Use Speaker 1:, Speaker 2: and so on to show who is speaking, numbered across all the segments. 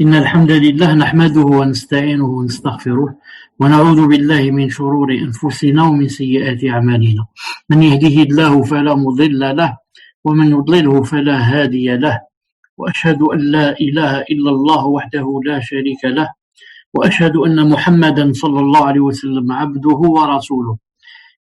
Speaker 1: إن الحمد لله نحمده ونستعينه ونستغفره ونعوذ بالله من شرور أنفسنا ومن سيئات أعمالنا من يهده الله فلا مضل له ومن يضلله فلا هادي له وأشهد أن لا إله إلا الله وحده لا شريك له وأشهد أن محمدا صلى الله عليه وسلم عبده ورسوله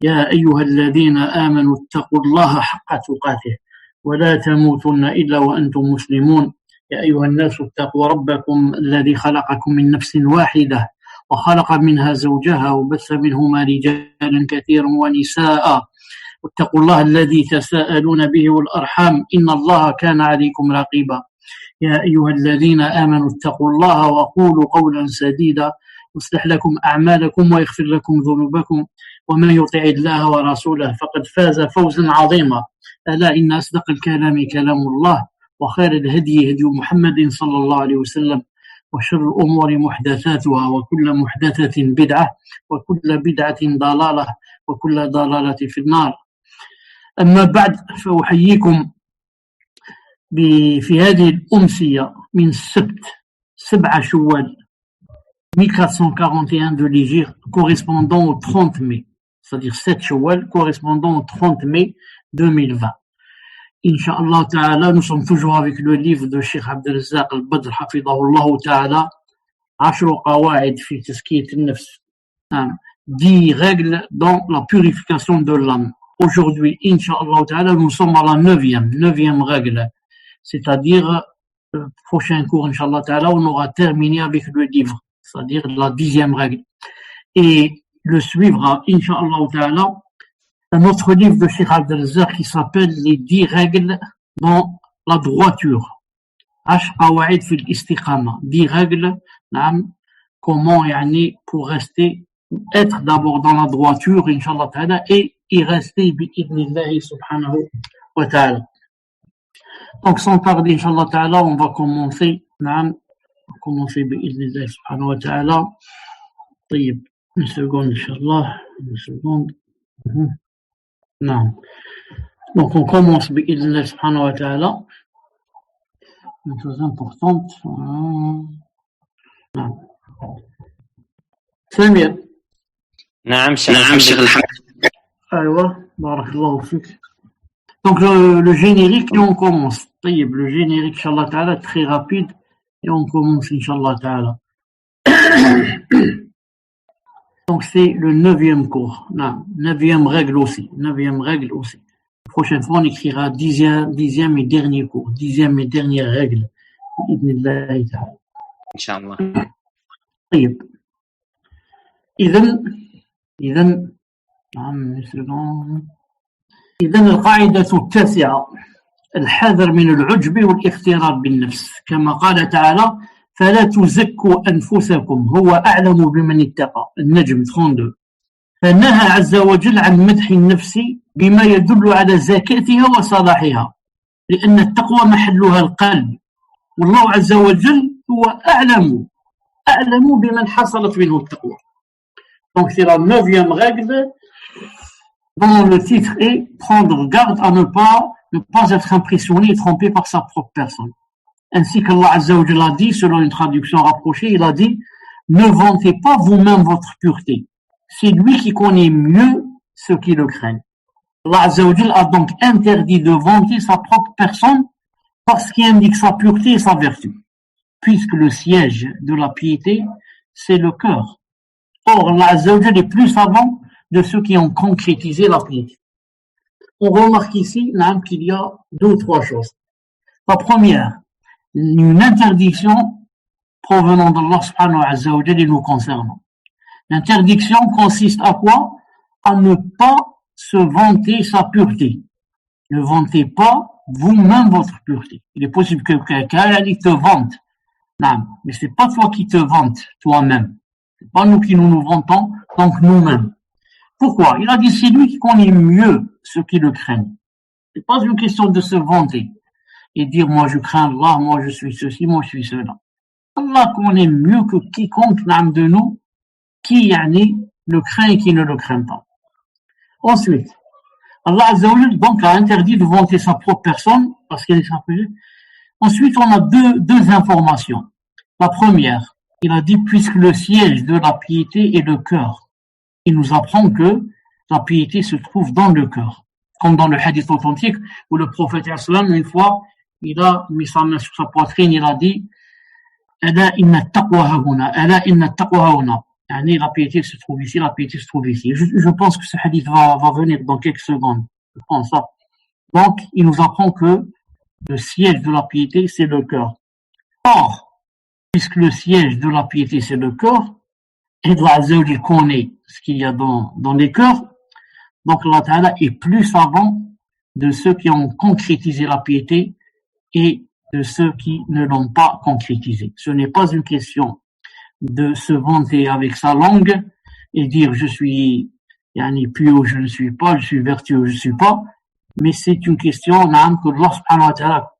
Speaker 1: يا أيها الذين آمنوا اتقوا الله حق تقاته ولا تموتن إلا وأنتم مسلمون يا أيها الناس اتقوا ربكم الذي خلقكم من نفس واحدة وخلق منها زوجها وبث منهما رجالا كثيرا ونساء واتقوا الله الذي تساءلون به والأرحام إن الله كان عليكم رقيبا يا أيها الذين آمنوا اتقوا الله وقولوا قولا سديدا يصلح لكم أعمالكم ويغفر لكم ذنوبكم ومن يطع الله ورسوله فقد فاز فوزا عظيما ألا إن أصدق الكلام كلام الله وخير الهدي هدي محمد صلى الله عليه وسلم وشر الأمور محدثاتها وكل محدثة بدعة وكل بدعة ضلالة وكل ضلالة في النار. أما بعد فأحييكم في هذه الأمسية من السبت 7 شوال 1441 de l'Hégire correspondant au 30 mai, c'est-à-dire 7 Shawwal correspondant au 30 mai 2020. Inch'Allah Ta'ala, nous sommes toujours avec le livre de Cheikh Abdelrazaq Al-Badr Hafidahullah Ta'ala, 10 qawaid fi tazkiyat al-nafs, 10 règles dans la purification de l'âme. Aujourd'hui, Inch'Allah Ta'ala, nous sommes à la 9e règle, c'est-à-dire le prochain cours, Inch'Allah Ta'ala, on aura terminé avec le livre, c'est-à-dire la 10e règle. Et le suivra, Inch'Allah Ta'ala, un autre livre de Cheikh Abdelrazaq qui s'appelle Les 10 règles dans la droiture. 10 qawaid fi al-istiqama. 10 règles, comment pour rester, être d'abord dans la droiture, Inch'Allah Ta'ala, et y rester, bi'idnillahi subhanahu wa ta'ala. Donc, sans tarder, Inch'Allah Ta'ala, on va commencer, bi'idnillahi subhanahu wa ta'ala. طيب, une seconde, Inch'Allah, une seconde. Non. Donc on commence bi'idhnillah subhanahu wa ta'ala. Une chose importante. Non. Samir.
Speaker 2: نعم شيخ الحمد.
Speaker 1: أيوة بارك الله فيك. Donc le générique et on commence. طيب, le générique Inch'Allah Ta'ala très rapide et on commence Inch'Allah Ta'ala. Donc c'est le 9e cours. Non, 9e règle aussi. La prochaine fois on écrira 10e et dernier cours. 10e et dernière règle.
Speaker 2: Inch'Allah.
Speaker 1: طيب. إذن القاعدة 9 الحذر من العجب والاغترار بالنفس كما قال تعالى فلا تزكوا أنفسكم هو أعلم بمن اتقى. النجم 32. فنهى عز وجل عن مدح النفس بما يدل على زكاتها وصلاحها لأن التقوى محلها القلب والله عز وجل هو أعلم بمن حصلت منه التقوى. Donc c'est la 9e règle dont le titre est prendre garde à ne pas être impressionné et trompé par sa propre personne. Ainsi qu'Allah Azza wa Jalla a dit, selon une traduction rapprochée, il a dit « Ne vantez pas vous-même votre pureté. C'est lui qui connaît mieux ceux qui le craignent. » Allah Azza wa Jalla a donc interdit de vanter sa propre personne parce qu'il indique sa pureté et sa vertu, puisque le siège de la piété, c'est le cœur. Or, Allah Azza wa Jalla est plus savant de ceux qui ont concrétisé la piété. On remarque ici qu'il y a 2 ou 3 choses. La première, une interdiction provenant d'Allah subhanahu wa ta'ala et nous concernant. L'interdiction consiste à quoi? À ne pas se vanter sa pureté. Ne vantez pas vous-même votre pureté. Il est possible que quelqu'un te vante. Non, mais c'est pas toi qui te vantes toi-même. C'est pas nous qui nous vantons, donc nous-mêmes. Pourquoi? Il a dit c'est lui qui connaît mieux ceux qui le craignent. C'est pas une question de se vanter et dire moi je crains Allah, moi je suis ceci, moi je suis cela. Allah connaît mieux que quiconque de nous qui le craint et qui ne le craint pas. Ensuite, Allah Azza wa Jalla donc a interdit de vanter sa propre personne parce qu'elle est sa. Ensuite, on a deux informations. La première, il a dit puisque le siège de la piété est le cœur. Il nous apprend que la piété se trouve dans le cœur. Comme dans le hadith authentique où le prophète sallam, une fois, il a mis sa main sur sa poitrine, il a dit Ala inna taqwa hauna, ala inna taqwa hauna. La piété se trouve ici, la piété se trouve ici. Je pense que ce hadith va venir dans quelques secondes. Je pense ça. Donc, il nous apprend que le siège de la piété, c'est le cœur. Or, puisque le siège de la piété, c'est le cœur, et Allah Azza wa Jalla connaît ce qu'il y a dans les cœurs, donc Allah Ta'ala est plus savant de ceux qui ont concrétisé la piété et de ceux qui ne l'ont pas concrétisé. Ce n'est pas une question de se vanter avec sa langue et dire je suis pieux, je ne suis pas, je suis vertueux, je ne suis pas, mais c'est une question que Allah subhanahu wa ta'ala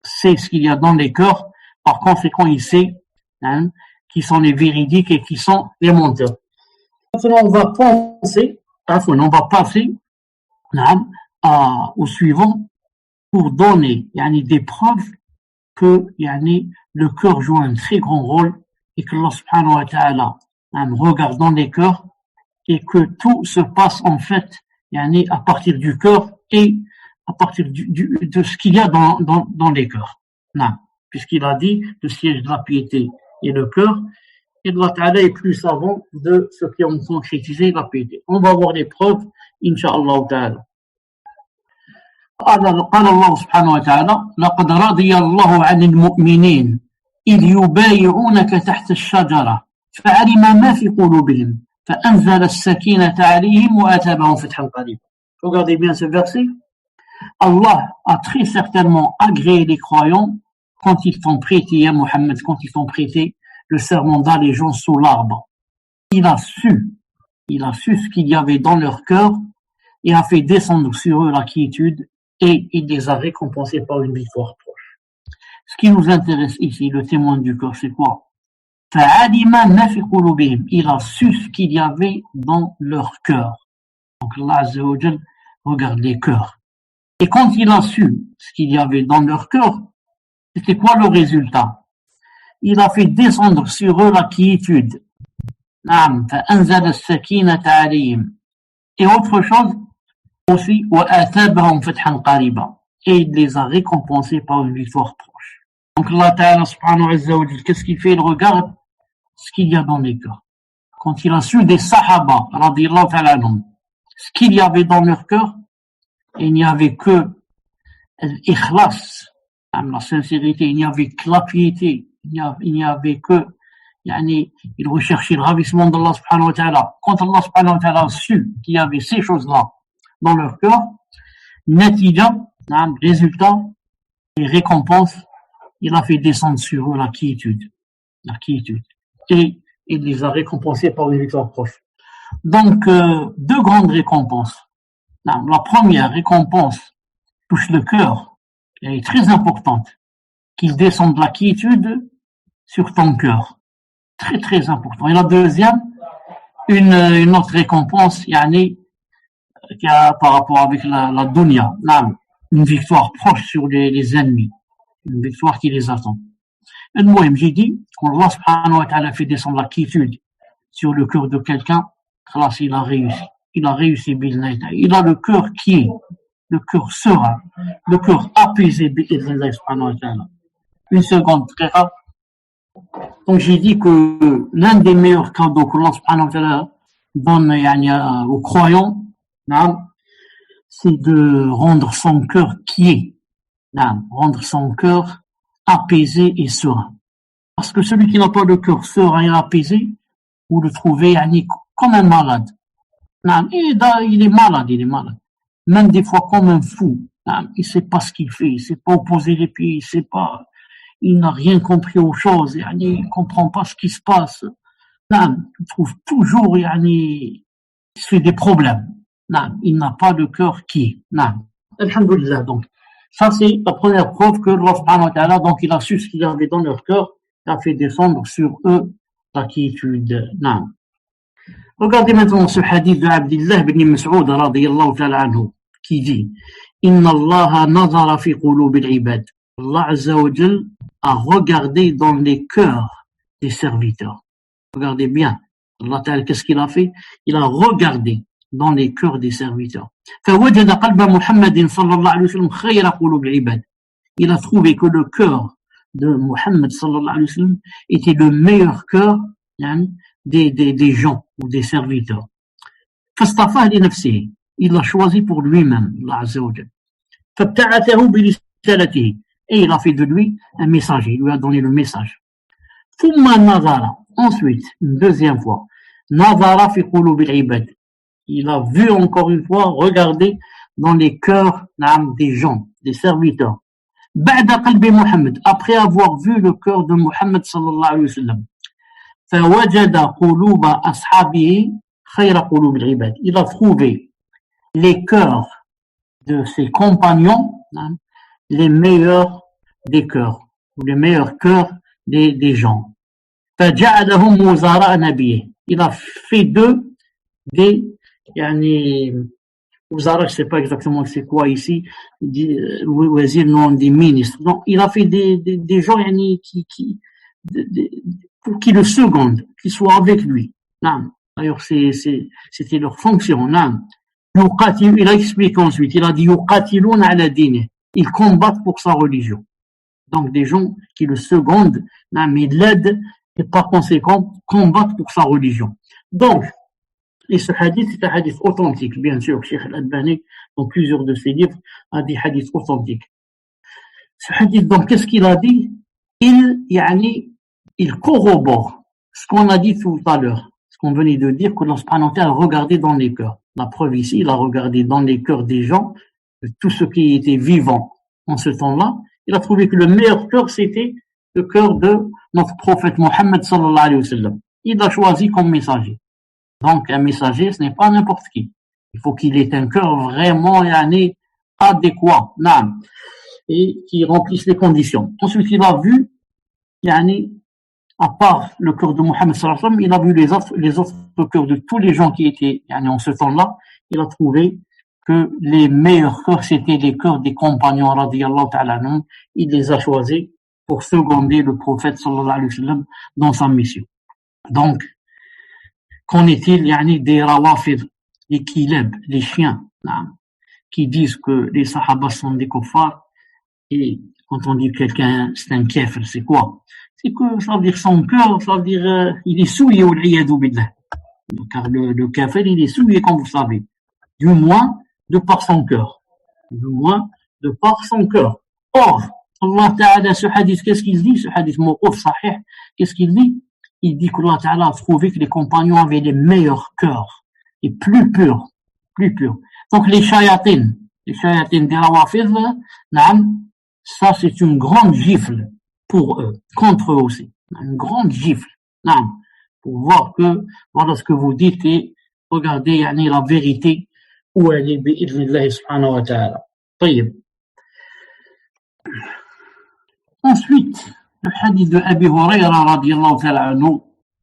Speaker 1: sait ce qu'il y a dans les cœurs, par conséquent il sait qui sont les véridiques et qui sont les menteurs. Maintenant on va passer au suivant pour donner des preuves que le cœur joue un très grand rôle et que Allah subhanahu wa ta'ala regarde dans les cœurs et que tout se passe en fait à partir du cœur et à partir de ce qu'il y a dans les cœurs. Puisqu'il a dit le siège de la piété et le cœur, et Allah ta'ala est plus savant de ceux qui ont concrétisé la piété. On va voir les preuves, incha'Allah ta'ala. قال الله سبحانه وتعالى لقد رضي الله عن المؤمنين إذ يبايعونك تحت الشجرة فعلم ما في قلوبهم فأنزل السكينة عليهم وأثابهم فتحا قريبا. Regardez bien ce verset. Allah a très certainement agréé les croyants quand ils t'ont prêté, Mohammed, quand ils t'ont prêté le serment d'allégeance sous l'arbre. Il a su ce qu'il y avait dans leur cœur et a fait descendre sur eux la quiétude et il les a récompensés par une victoire proche. Ce qui nous intéresse ici, le témoin du cœur, c'est quoi? Il a su ce qu'il y avait dans leur cœur. Donc Allah Azza wa Jal regarde les cœurs. Et quand il a su ce qu'il y avait dans leur cœur, c'était quoi le résultat? Il a fait descendre sur eux la quiétude. Et autre chose aussi, et il les a récompensés par une victoire proche. Donc Allah Ta'ala subhanahu wa ta'ala, qu'est-ce qu'il fait? Il regarde ce qu'il y a dans les cœurs. Quand il a su des sahaba, radiyallahu ta'ala anhum, ce qu'il y avait dans leur cœur, il n'y avait que l'ikhlas, la sincérité, il n'y avait que la piété, il n'y avait que il recherchait le ravissement d'Allah subhanahu wa ta'ala. Quand Allah subhanahu wa ta'ala a su qu'il y avait ces choses-là dans leur cœur, natija, résultat, et récompense, il a fait descendre sur eux la quiétude. Et il les a récompensés par une victoire proche. Donc, deux grandes récompenses. La première récompense touche le cœur, elle est très importante, qu'il descende la quiétude sur ton cœur. Très, très important. Et la deuxième, une autre récompense, par rapport avec la dunya, une victoire proche sur les ennemis, une victoire qui les attend. Et moi, j'ai dit, quand Allah subhanahu wa ta'ala fait descendre la quiétude sur le cœur de quelqu'un, il a réussi. Il a réussi, il a le cœur qui est, le cœur serein, le cœur apaisé, subhanahu wa ta'ala. Une seconde, très rare. Donc j'ai dit que l'un des meilleurs cadeaux que Allah subhanahu wa ta'ala donne aux croyants, c'est de rendre son cœur quiet, rendre son cœur apaisé et serein. Parce que celui qui n'a pas le cœur serein et apaisé, vous le trouvez comme un malade. Il est malade. Même des fois comme un fou. Il sait pas ce qu'il fait, il sait pas opposer les pieds, il n'a rien compris aux choses, il comprend pas ce qui se passe. Il trouve toujours, il se fait des problèmes. Il n'a pas de cœur qui est. Alhamdulillah. Donc, ça c'est la première preuve que Allah subhanahu wa ta'ala, donc il a su ce qu'il y avait dans leur cœur, il a fait descendre sur eux la quiétude. Regardez maintenant ce hadith de Abdullah ibn Mas'ud radiyallahu ta'ala anhu, qui dit Inna Allah nazara fi qulub al-ibad. Allah Azza wa Jal a regardé dans les cœurs des serviteurs. Regardez bien, Allah Ta'ala, qu'est-ce qu'il a fait? Il a regardé dans les cœurs des serviteurs. فوجد قلب محمد صلى الله عليه وسلم خير قلوب العباد. Il a trouvé que le cœur de Muhammad sallallahu alayhi wa sallam était le meilleur cœur des gens ou des serviteurs. فاصطفاه لنفسه. Il l'a choisi pour lui-même, Allah Azza wa Jalla. فابتعثه برسالته. Et il a fait de lui un messager, il lui a donné le message. ثم نظر. Ensuite, une deuxième fois, نظر في قلوب العباد. Il a vu encore une fois, regardé dans les cœurs des gens, des serviteurs. بعد قلب محمد. Après avoir vu le cœur de Muhammad sallallahu alayhi wa sallam. فوجد قلوب أصحابه خير قلوب العباد. Il a trouvé les cœurs de ses compagnons, les meilleurs des cœurs, ou les meilleurs cœurs des gens. فجعلهم وزراء نبيه. Il a fait d'eux des وزراء, je sais pas exactement c'est quoi ici, wazir, non, des ministres. Donc, il a fait des gens pour qu'ils le secondent, qu'ils soient avec lui. D'ailleurs, c'était leur fonction. Il a expliqué ensuite, il a dit يقاتلون على دينه. Ils combattent pour sa religion. Donc, des gens qui le secondent, mais l'aident et par conséquent combattent pour sa religion. Donc, et ce hadith, c'est un hadith authentique, bien sûr. Cheikh Al-Albani, dans plusieurs de ses livres, a dit hadith authentique. Ce hadith, donc, qu'est-ce qu'il a dit? Il corrobore ce qu'on a dit tout à l'heure, ce qu'on venait de dire, que Allah a regardé dans les cœurs. La preuve ici, il a regardé dans les cœurs des gens, de tous ceux qui étaient vivants en ce temps-là. Il a trouvé que le meilleur cœur, c'était le cœur de notre prophète Mohammed sallallahu alayhi wa sallam. Il l'a choisi comme messager. Donc, un messager, ce n'est pas n'importe qui. Il faut qu'il ait un cœur vraiment adéquat, et qui remplisse les conditions. Ensuite, il a vu, à part le cœur de Mohammed sallallahu alayhi wa sallam, il a vu les autres cœurs de tous les gens qui étaient en ce temps-là. Il a trouvé que les meilleurs cœurs, c'était les cœurs des compagnons, radiyallahu ta'ala anhum. Il les a choisis pour seconder le prophète sallallahu alayhi wa sallam dans sa mission. Donc, qu'en est-il des rawafid, les kilab, les chiens, qui disent que les sahaba sont des kuffars, et quand on dit quelqu'un c'est un kafir, c'est quoi? C'est que ça veut dire son cœur, ça veut dire il est souillé, wal-iyadu billah. Car le kafir, il est souillé, comme vous savez, du moins de par son cœur. Du moins de par son cœur. Or, Allah Ta'ala, ce hadith, qu'est-ce qu'il dit? Ce hadith mawquf sahih, qu'est-ce qu'il dit? Il dit qu'Allah Ta'ala a trouvé que les compagnons avaient les meilleurs cœurs, et plus purs, plus purs. Donc les shayatines des rawafid, ça c'est une grande gifle pour eux, contre eux aussi. Une grande gifle, pour voir que, voilà ce que vous dites, et regardez la vérité, où elle est, bi'idhnillahi subhanahu wa ta'ala. طيب. Ensuite, le hadith de Abi Hurayra radiyallahu ta'ala anhu,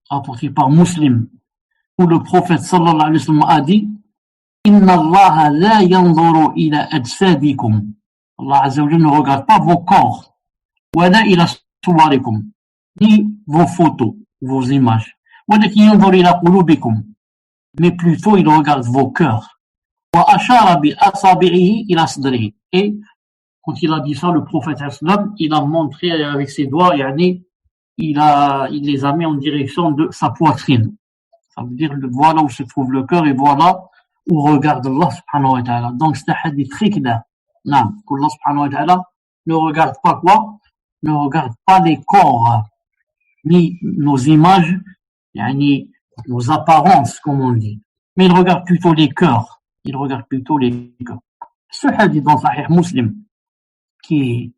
Speaker 1: rapporté par Muslim, où le prophète sallallahu alayhi wa sallam a dit Inna Allah la yanzuru ila ajsadikum. Allah Azza wa Jalla ne regarde pas vos corps, wala ila suwarikum, ni vos photos, vos images, walakin yanzuru ila qulubikum, mais plutôt il regarde vos cœurs. Wa ashara bi asabi'ihi ila sadrihi. Et quand il a dit ça, le prophète sallam, il a montré avec ses doigts, il les a mis en direction de sa poitrine. Ça veut dire, voilà où se trouve le cœur et voilà où regarde Allah subhanahu wa ta'ala. Donc, c'est un hadith très clair. Non, qu'Allah subhanahu wa ta'ala ne regarde pas quoi? Ne regarde pas les corps, ni nos images, nos apparences, comme on dit. Mais il regarde plutôt les cœurs. Il regarde plutôt les cœurs. Ce hadith dans Sahih Muslim, qui est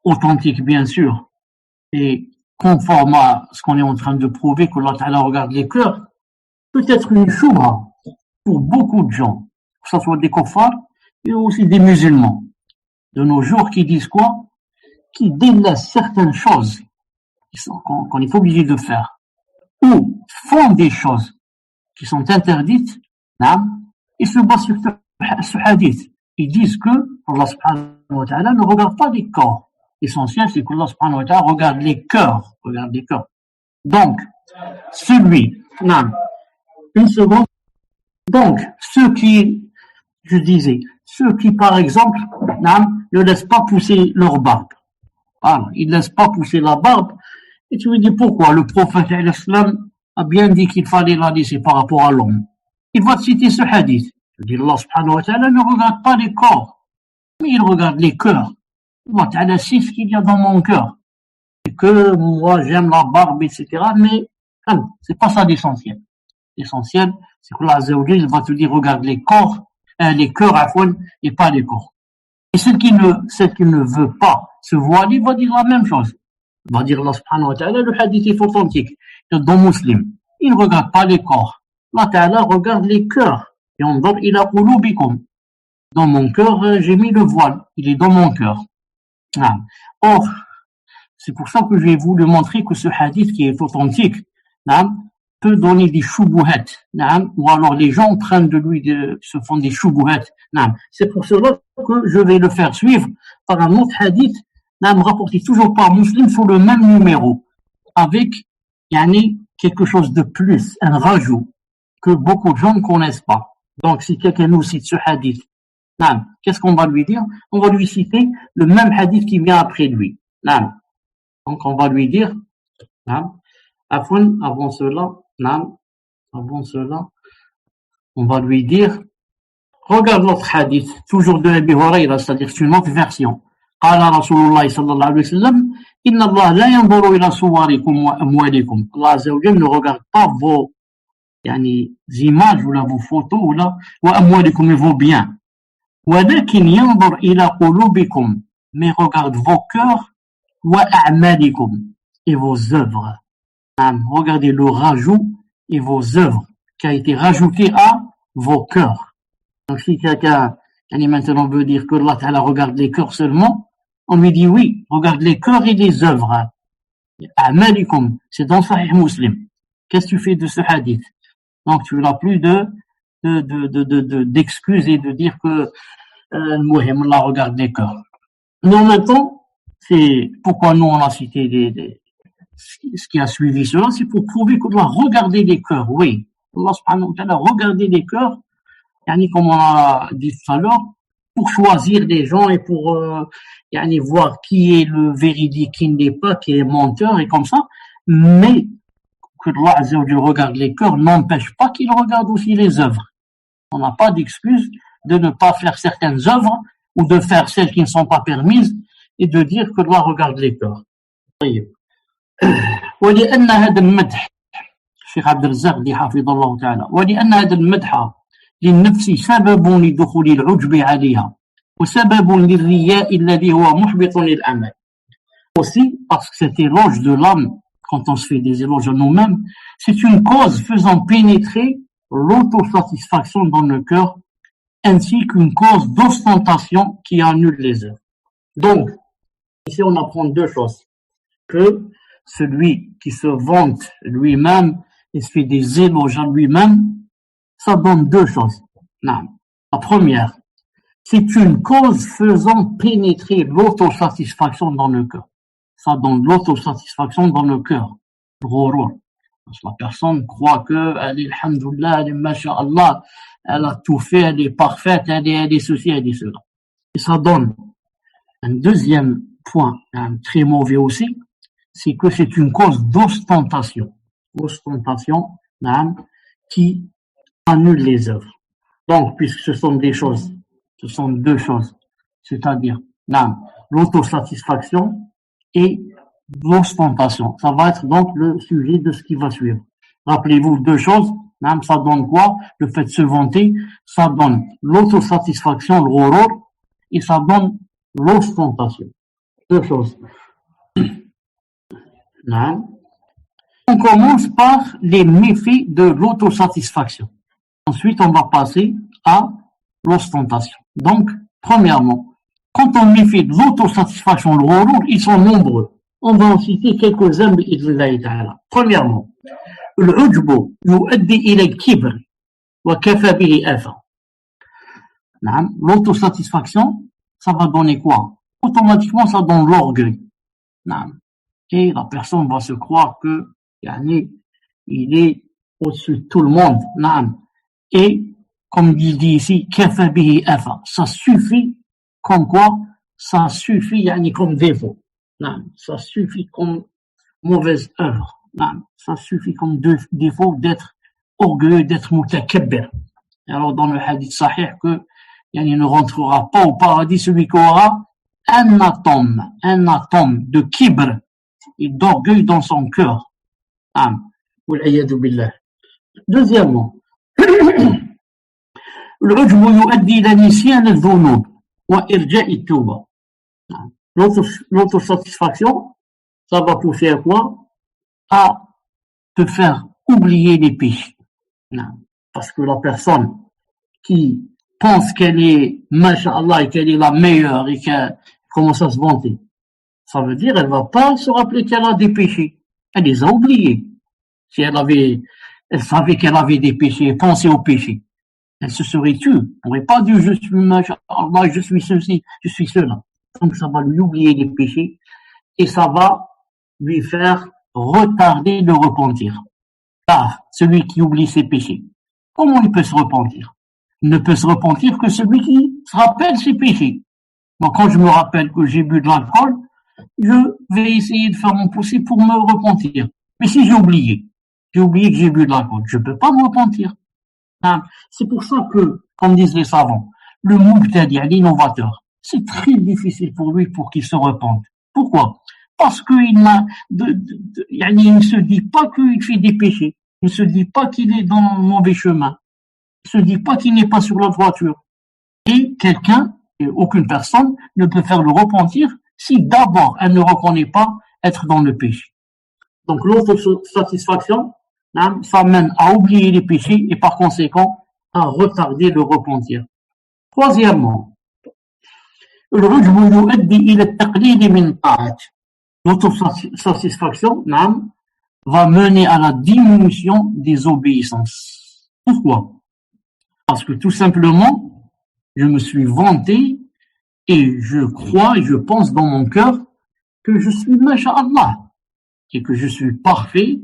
Speaker 1: authentique, bien sûr, et conforme à ce qu'on est en train de prouver, que Allah Ta'ala regarde les cœurs, peut être une choura pour beaucoup de gens, que ce soit des kuffars et aussi des musulmans de nos jours, qui disent quoi? Qui délaissent certaines choses qu'on est obligé de faire, ou font des choses qui sont interdites, et se basent sur ce hadith. Ils disent que Allah subhanahu wa ta'ala ne regarde pas les corps, L'essentiel, c'est que Allah subhanahu wa ta'ala regarde les cœurs. Donc, une seconde. Donc, ceux qui par exemple, ne laissent pas pousser leur barbe. Alors, ils ne laissent pas pousser la barbe. Et tu me dis pourquoi? Le prophète l'islam a bien dit qu'il fallait la laisser par rapport à l'homme. Il va te citer ce hadith. Je dis, Allah subhanahu wa ta'ala ne regarde pas les corps, mais il regarde les cœurs. Allah ta'ala sait ce qu'il y a dans mon cœur. Et que moi, j'aime la barbe, etc. Mais, c'est pas ça l'essentiel. L'essentiel, c'est que Allah Azza wa Jalla va te dire, regarde les cœurs, et pas les corps. Et celle qui ne veut pas se voiler va dire la même chose. Va dire Allah subhanahu wa ta'ala, le hadith est authentique, dans Muslim. Il ne regarde pas les corps. Allah ta'ala regarde les cœurs. Et on donne, il a qulubikum. Dans mon cœur, j'ai mis le voile. Il est dans mon cœur. Or, c'est pour ça que j'ai voulu montrer que ce hadith qui est authentique, peut donner des shubuhat, ou alors les gens prennent de lui, se font des shubuhat. C'est pour cela que je vais le faire suivre par un autre hadith, rapporté toujours par Muslim sous le même numéro, avec quelque chose de plus, un rajout, que beaucoup de gens ne connaissent pas. Donc, si quelqu'un nous cite ce hadith, qu'est-ce qu'on va lui dire? On va lui citer le même hadith qui vient après lui. Donc, on va lui dire, avant cela, on va lui dire, regarde l'autre hadith, toujours de Abi Hurayra, c'est-à-dire c'est une autre version. قال رسول الله صلى الله عليه وسلم إن الله لا ينظر إلى صوركم وأموالكم. Allah Azza wa Jalla ne regarde pas vos images ou vos photos ou وأموالكم et vos biens. ولكن ينظر إلى قلوبكم, mais regarde vos cœurs وأعمالكم et vos œuvres. Regardez le rajout et vos œuvres qui a été rajouté à vos cœurs. Donc si quelqu'un maintenant veut dire que Allah Ta'ala regarde les cœurs seulement, on lui dit oui, regarde les cœurs et les œuvres. A'malikum, c'est dans Sahih Muslim. Qu'est-ce que tu fais de ce hadith? Donc tu n'as plus d'excuses et de dire que Allah regarde les cœurs. Mais en même temps, c'est pourquoi nous on a cité ce qui a suivi cela, c'est pour prouver qu'Allah regardait les cœurs. Oui, Allah subhanahu wa ta'ala regardait les cœurs, comme on a dit tout à l'heure, pour choisir des gens et pour voir qui est le véridique, qui n'est pas, qui est menteur et comme ça. Mais que Allah Azza wa Jalla regarde les cœurs n'empêche pas qu'il regarde aussi les œuvres. On n'a pas d'excuse de ne pas faire certaines œuvres ou de faire celles qui ne sont pas permises et de dire que Allah regarde les cœurs. ولأن هذا المدح الشيخ عبد الرزاق حفظه الله تعالى ولأن هذا المدح للنفس سبب لدخول العجب عليها وسبب للرياء الذي هو محبط للعمل. Aussi parce que cet éloge de l'âme, quand on se fait des éloges à nous-mêmes, c'est une cause faisant pénétrer l'autosatisfaction dans le cœur ainsi qu'une cause d'ostentation qui annule les œuvres. Donc, ici on apprend deux choses. Que celui qui se vante lui-même et se fait des éloges à lui-même, ça donne deux choses. La première, c'est une cause faisant pénétrer l'autosatisfaction dans le cœur. Ça donne l'autosatisfaction dans le cœur. Parce que la personne croit que elle est alhamdoulilah, elle est masha'Allah, elle a tout fait, elle est parfaite, elle est ceci, elle est cela. Et ça donne un deuxième point, très mauvais aussi, c'est que c'est une cause d'ostentation. Ostentation, qui annule les œuvres. Donc, puisque ce sont deux choses, c'est-à-dire l'autosatisfaction et l'ostentation. Ça va être donc le sujet de ce qui va suivre. Rappelez-vous deux choses, ça donne quoi? Le fait de se vanter, ça donne l'autosatisfaction, le ghurur, et ça donne l'ostentation. Deux choses. On commence par les méfaits de l'autosatisfaction. Ensuite, on va passer à l'ostentation. Donc, premièrement, quand on méfie de l'autosatisfaction, le ghurur, ils sont nombreux. On va en citer quelques-uns bi'idhnillahi ta'ala. Premièrement, العجب يؤدي إلى الكبر وكفى به آفة. L'autosatisfaction, ça va donner quoi? automatiquement ça donne l'orgueil. Et la personne va se croire que il est au-dessus de tout le monde. Et comme il dit ici, ça suffit comme quoi? Ça suffit comme défaut. Ça suffit comme mauvaise œuvre. Ça suffit comme défaut d'être orgueilleux, d'être mutakabbir. Alors dans le hadith sahih que il ne rentrera pas au paradis celui qui aura un atome de kibr et d'orgueil dans son cœur. Deuxièmement, العجب يؤدي إلى نسيان الذنوب وإرجاء التوبة. L'autosatisfaction, ça va pousser à quoi? À te faire oublier les péchés. Parce que la personne qui pense qu'elle est, masha'Allah, et qu'elle est la meilleure et qu'elle commence à se vanter, ça veut dire elle va pas se rappeler qu'elle a des péchés. Elle les a oubliés. Si elle savait qu'elle avait des péchés et pensait aux péchés, elle se serait tue. On n'aurait pas dit je suis masha'Allah, je suis ceci, je suis cela. Donc ça va lui oublier les péchés et ça va lui faire retarder le repentir. Car celui qui oublie ses péchés, comment il peut se repentir? Il ne peut se repentir que celui qui se rappelle ses péchés. Moi, quand je me rappelle que j'ai bu de l'alcool, je vais essayer de faire mon possible pour me repentir. Mais si j'ai oublié que j'ai bu de l'alcool, je ne peux pas me repentir. C'est pour ça que, comme disent les savants, le mubtadi', l'innovateur, c'est très difficile pour lui pour qu'il se repente. Pourquoi? Parce qu'il ne se dit pas qu'il fait des péchés. Il ne se dit pas qu'il est dans le mauvais chemin. Il ne se dit pas qu'il n'est pas sur la droiture. Et aucune personne ne peut faire le repentir si d'abord elle ne reconnaît pas être dans le péché. Donc l'autosatisfaction, ça mène à oublier les péchés et par conséquent à retarder le repentir. Troisièmement, l'autosatisfaction va mener à la diminution des obéissances. Pourquoi? Parce que tout simplement, je me suis vanté et je crois et je pense dans mon cœur que je suis masha'Allah, et que je suis parfait,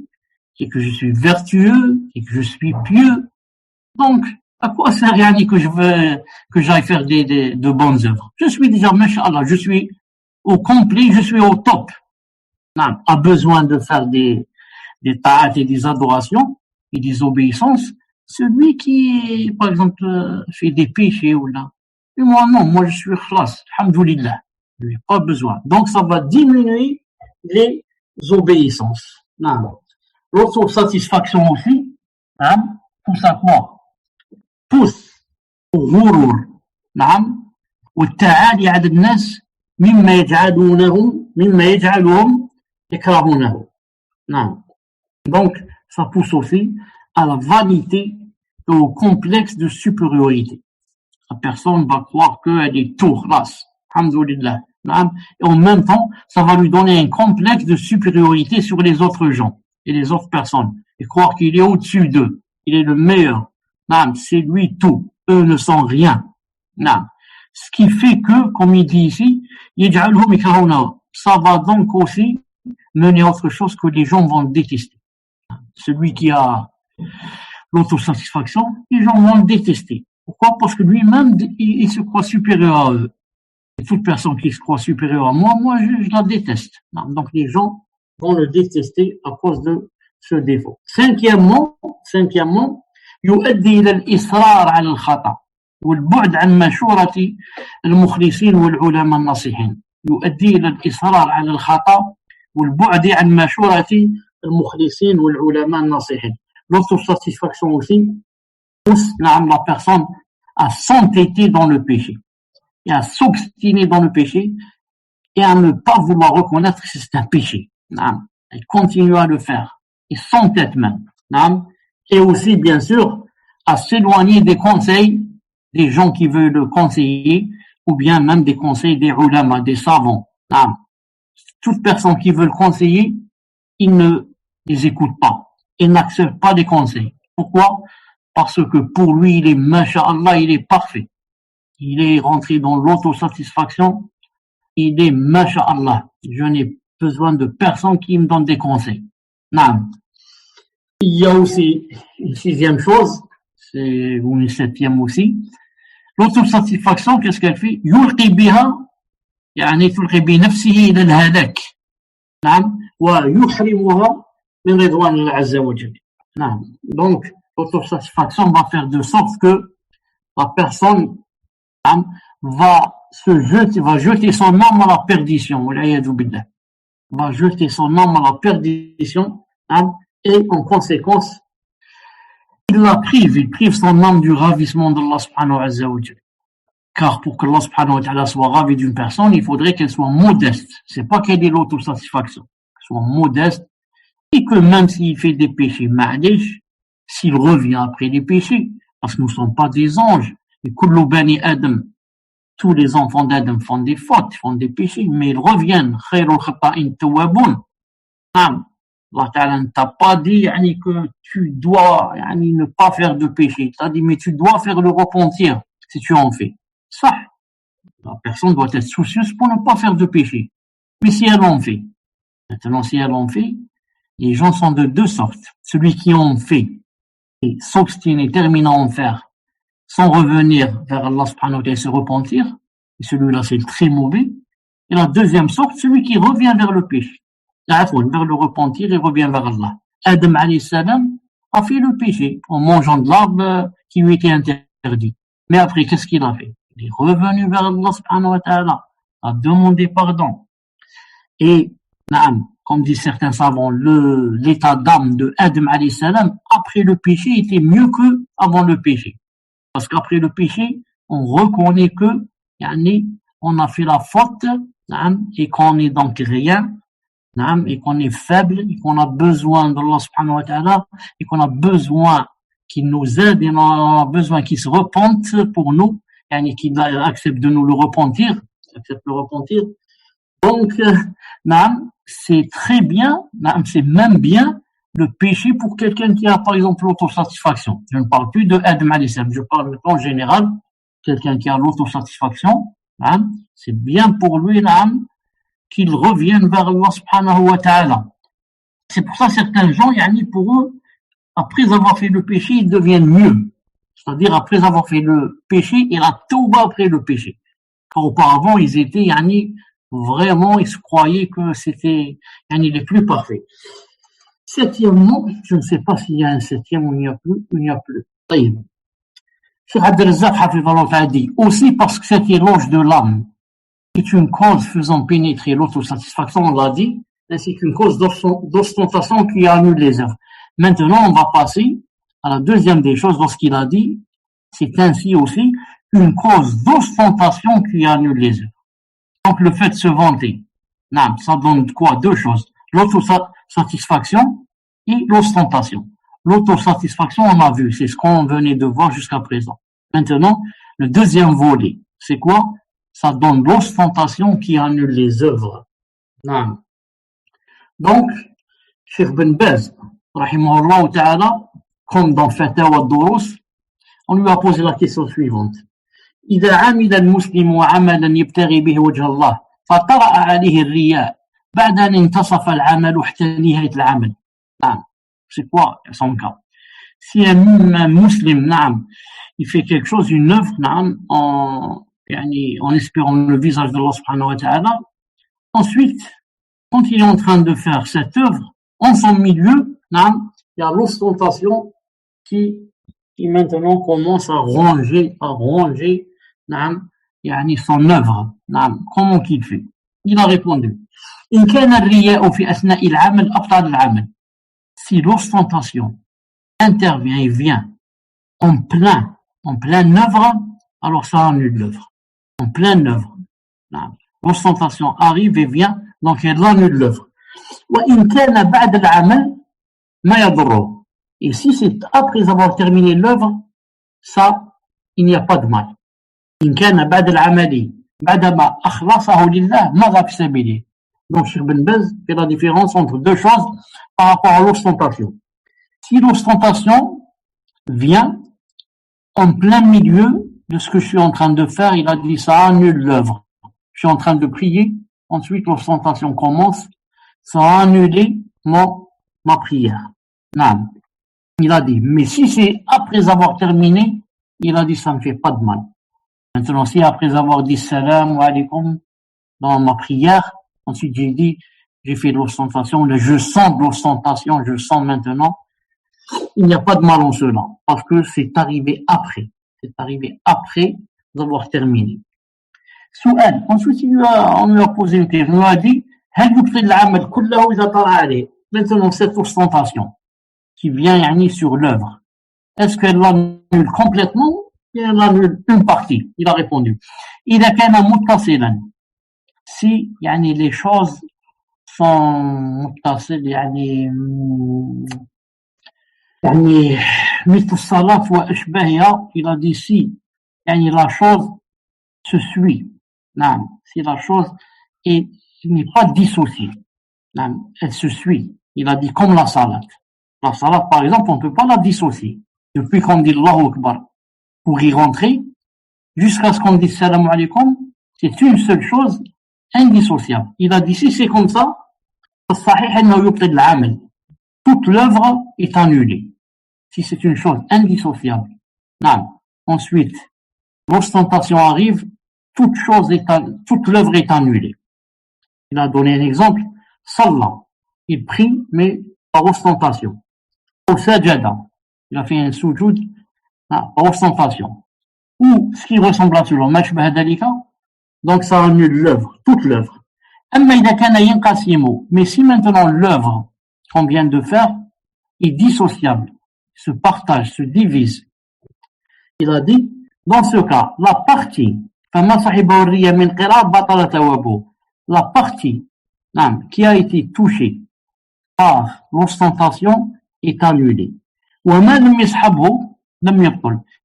Speaker 1: et que je suis vertueux, et que je suis pieux. Donc, à quoi sert que j'aille faire de bonnes œuvres? Je suis déjà masha'Allah, je suis au complet, je suis au top. A besoin de faire des ta'at et des adorations et des obéissances, celui qui, par exemple, fait des péchés ou là. Et moi, non, moi je suis khlas, alhamdoulilah. Je n'ai pas besoin. Donc ça va diminuer les obéissances. L'autosatisfaction aussi, pousse à quoi? Pousse au ghurur. والتعالي على الناس مما يجعلهم يكرهونه. Donc, ça pousse aussi à la vanité et au complexe de supériorité. La personne va croire qu'elle est tout khlas, alhamdoulilah. Et en même temps, ça va lui donner un complexe de supériorité sur les autres gens et les autres personnes. Et croire qu'il est au-dessus d'eux. Il est le meilleur. C'est lui tout. Eux ne sont rien. Ce qui fait que, comme il dit ici, ça va donc aussi mener à autre chose que les gens vont le détester. Celui qui a l'autosatisfaction, les gens vont le détester. Pourquoi? Parce que lui-même, il se croit supérieur à eux. Et toute personne qui se croit supérieure à moi, je la déteste. Donc les gens vont le détester à cause de ce défaut. Cinquièmement, يؤدي إلى الإصرار على الخطأ والبعد عن مشورة المخلصين والعلماء الناصحين. يؤدي إلى الإصرار على الخطأ والبعد عن مشورة المخلصين والعلماء الناصحين. L'autosatisfaction aussi pousse la personne à s'entêter dans le péché et à s'obstiner dans le péché et à ne pas vouloir reconnaître que c'est un péché. Et continuer à le faire et s'entête même. Et aussi, bien sûr, à s'éloigner des conseils des gens qui veulent le conseiller ou bien même des conseils des ulama, des savants. Toute personne qui veut le conseiller, il ne les écoute pas. Il n'accepte pas les conseils. Pourquoi? Parce que pour lui, il est masha'Allah, il est parfait. Il est rentré dans l'autosatisfaction. il est masha'Allah. Je n'ai besoin de personne qui me donne des conseils. Non. Il y a aussi une sixième chose, ou une septième aussi. L'autosatisfaction, qu'est-ce qu'elle fait? يلقي بها يعني تلقي بنفسه إلى الهلاك. نعم. ويحرمها من رضوان الله عز وجل. نعم. Donc, l'autosatisfaction va faire de sorte que la personne va jeter son âme à la perdition. Va jeter son âme à la perdition, et en conséquence, il prive son âme du ravissement d'Allah subhanahu wa ta'ala. Car pour que Allah subhanahu wa ta'ala soit ravi d'une personne, il faudrait qu'elle soit modeste. C'est pas qu'elle ait l'autosatisfaction. Qu'elle soit modeste, et que même s'il fait des péchés, ma'alish, s'il revient après les péchés, parce que nous ne sommes pas des anges, et kullu bani Adam, tous les enfants d'Adam font des fautes, font des péchés, mais ils reviennent. Khayrul khata'in tawwabun. Allah Ta'ala ne t'a pas dit que tu dois ne pas faire de péché. Il t'a dit, mais tu dois faire le repentir si tu en fais. Ça, la personne doit être soucieuse pour ne pas faire de péché. Mais si elle en fait, maintenant si elle en fait, les gens sont de deux sortes. Celui qui en fait et s'obstine et termine à en faire sans revenir vers Allah subhanahu wa ta'ala et se repentir, et celui-là c'est très mauvais. Et la deuxième sorte, celui qui revient vers le péché, vers le repentir et revient vers Allah. Adam alayhi salam a fait le péché en mangeant de l'arbre qui lui était interdit. Mais après, qu'est-ce qu'il a fait? Il est revenu vers Allah subhanahu wa ta'ala, a demandé pardon. Et, comme disent certains savants, l'état d'âme de Adam alayhi salam après le péché était mieux que avant le péché. Parce qu'après le péché, on reconnaît que, on a fait la faute, et qu'on est donc rien, et qu'on est faible, et qu'on a besoin d'Allah subhanahu wa ta'ala, et qu'on a besoin qu'il nous aide, et on a besoin qu'il se repente pour nous, qu'il accepte de nous le repentir, Donc, c'est très bien, c'est même bien le péché pour quelqu'un qui a, par exemple, l'autosatisfaction. Je ne parle plus de Adam alayhi salam, je parle en général, quelqu'un qui a l'autosatisfaction, c'est bien pour lui, qu'il revienne vers Allah subhanahu wa ta'ala. C'est pour ça certains gens, pour eux, après avoir fait le péché, ils deviennent mieux. C'est-à-dire, après avoir fait le péché, il a tauba après le péché. Car auparavant, ils étaient, vraiment, ils se croyaient que c'était, les plus parfaits. Septièmement, je ne sais pas s'il y a un septième ou il n'y a plus. Cheikh Abdel Razzaq a dit, aussi parce que cet éloge de l'âme est une cause faisant pénétrer l'autosatisfaction, on l'a dit, ainsi qu'une cause d'ostentation qui annule les œuvres. Maintenant, on va passer à la deuxième des choses lorsqu'il a dit, c'est ainsi aussi une cause d'ostentation qui annule les œuvres. Donc, le fait de se vanter, ça donne quoi? Deux choses. L'autosatisfaction et l'ostentation. L'autosatisfaction, on a vu, c'est ce qu'on venait de voir jusqu'à présent. Maintenant, le deuxième volet, c'est quoi? Ça donne l'ostentation qui annule les œuvres. Donc, Cheikh Ben Baz, rahimahullah ta'ala, comme dans Fatawa al-Durus, on lui a posé la question suivante. إذا عمل المسلم عملا يبتغي به وجه الله فطرأ عليه الرياء بعد أن انتصف العمل حتى نهاية العمل. C'est quoi son cas? Si un musulman, il fait quelque chose, une œuvre, en espérant le visage d'Allah subhanahu wa ta'ala, ensuite, quand il est en train de faire cette œuvre, en son milieu, il y a l'ostentation qui maintenant commence à ronger son œuvre. Comment qu'il fait? Il a répondu, إن كان الرياء في أثناء العمل أبطل العمل. Si l'ostentation intervient et vient en pleine œuvre, alors ça annule l'œuvre. En pleine œuvre. L'ostentation arrive et vient, donc elle annule l'œuvre. وإن كان بعد العمل ما يضره. Et si c'est après avoir terminé l'œuvre, ça, il n'y a pas de mal. إن كان بعد العمل بعدما أخلصه لله مضى في سبيله. Donc, Cheikh Ben Baz fait la différence entre deux choses par rapport à l'ostentation. Si l'ostentation vient en plein milieu de ce que je suis en train de faire, il a dit ça annule l'œuvre. je suis en train de prier, ensuite l'ostentation commence, ça a annulé ma prière. Non. Il a dit, mais si c'est après avoir terminé, il a dit, ça ne fait pas de mal. Maintenant, si après avoir dit salam wa alaikum dans ma prière, ensuite j'ai fait de l'ostentation, je sens de l'ostentation, je sens maintenant, il n'y a pas de mal en cela, parce que c'est arrivé après d'avoir terminé. سؤال. Ensuite, on lui a posé une question, on lui a dit, هل يبطل العمل كله إذا طرأ عليه. Maintenant, cette ostentation qui vient sur l'œuvre, est-ce qu'elle l'annule complètement ou elle annule une partie? Il a répondu, إذا كان متصلا, si les choses sont متصل مثل الصلاة وأشباهها, il a dit si la chose se suit, si la chose n'est pas dissociée, elle se suit. Il a dit comme la salat. La salat, par exemple, on ne peut pas la dissocier. Depuis qu'on dit Allahu Akbar pour y rentrer, jusqu'à ce qu'on dise Salam alaikum, c'est une seule chose indissociable. Il a dit si c'est comme ça, toute l'œuvre est annulée. Si c'est une chose indissociable. Ensuite, l'ostentation arrive, toute l'œuvre est annulée. Il a donné un exemple, Salah, il prie, mais par ostentation. Au sajada, il a fait un soujoud, par ostentation. Ou ce qui ressemble à cela, mashbah dalika, donc ça annule l'œuvre, toute l'œuvre. Mais si maintenant l'œuvre qu'on vient de faire est dissociable, se partage, se divise, il a dit, dans ce cas, la partie qui a été touchée par l'ostentation est annulée.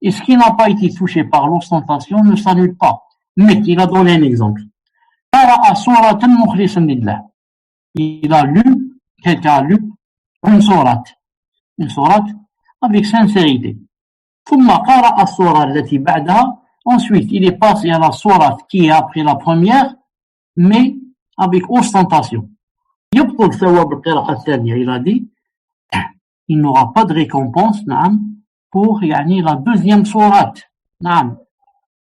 Speaker 1: Et ce qui n'a pas été touché par l'ostentation ne s'annule pas. Mais il a donné un exemple. Il a lu, quelqu'un a lu une sourate avec sincérité. Ensuite, il est passé à la sourate qui est après la première, mais avec ostentation. Il a dit, il n'aura pas de récompense pour la deuxième sourate.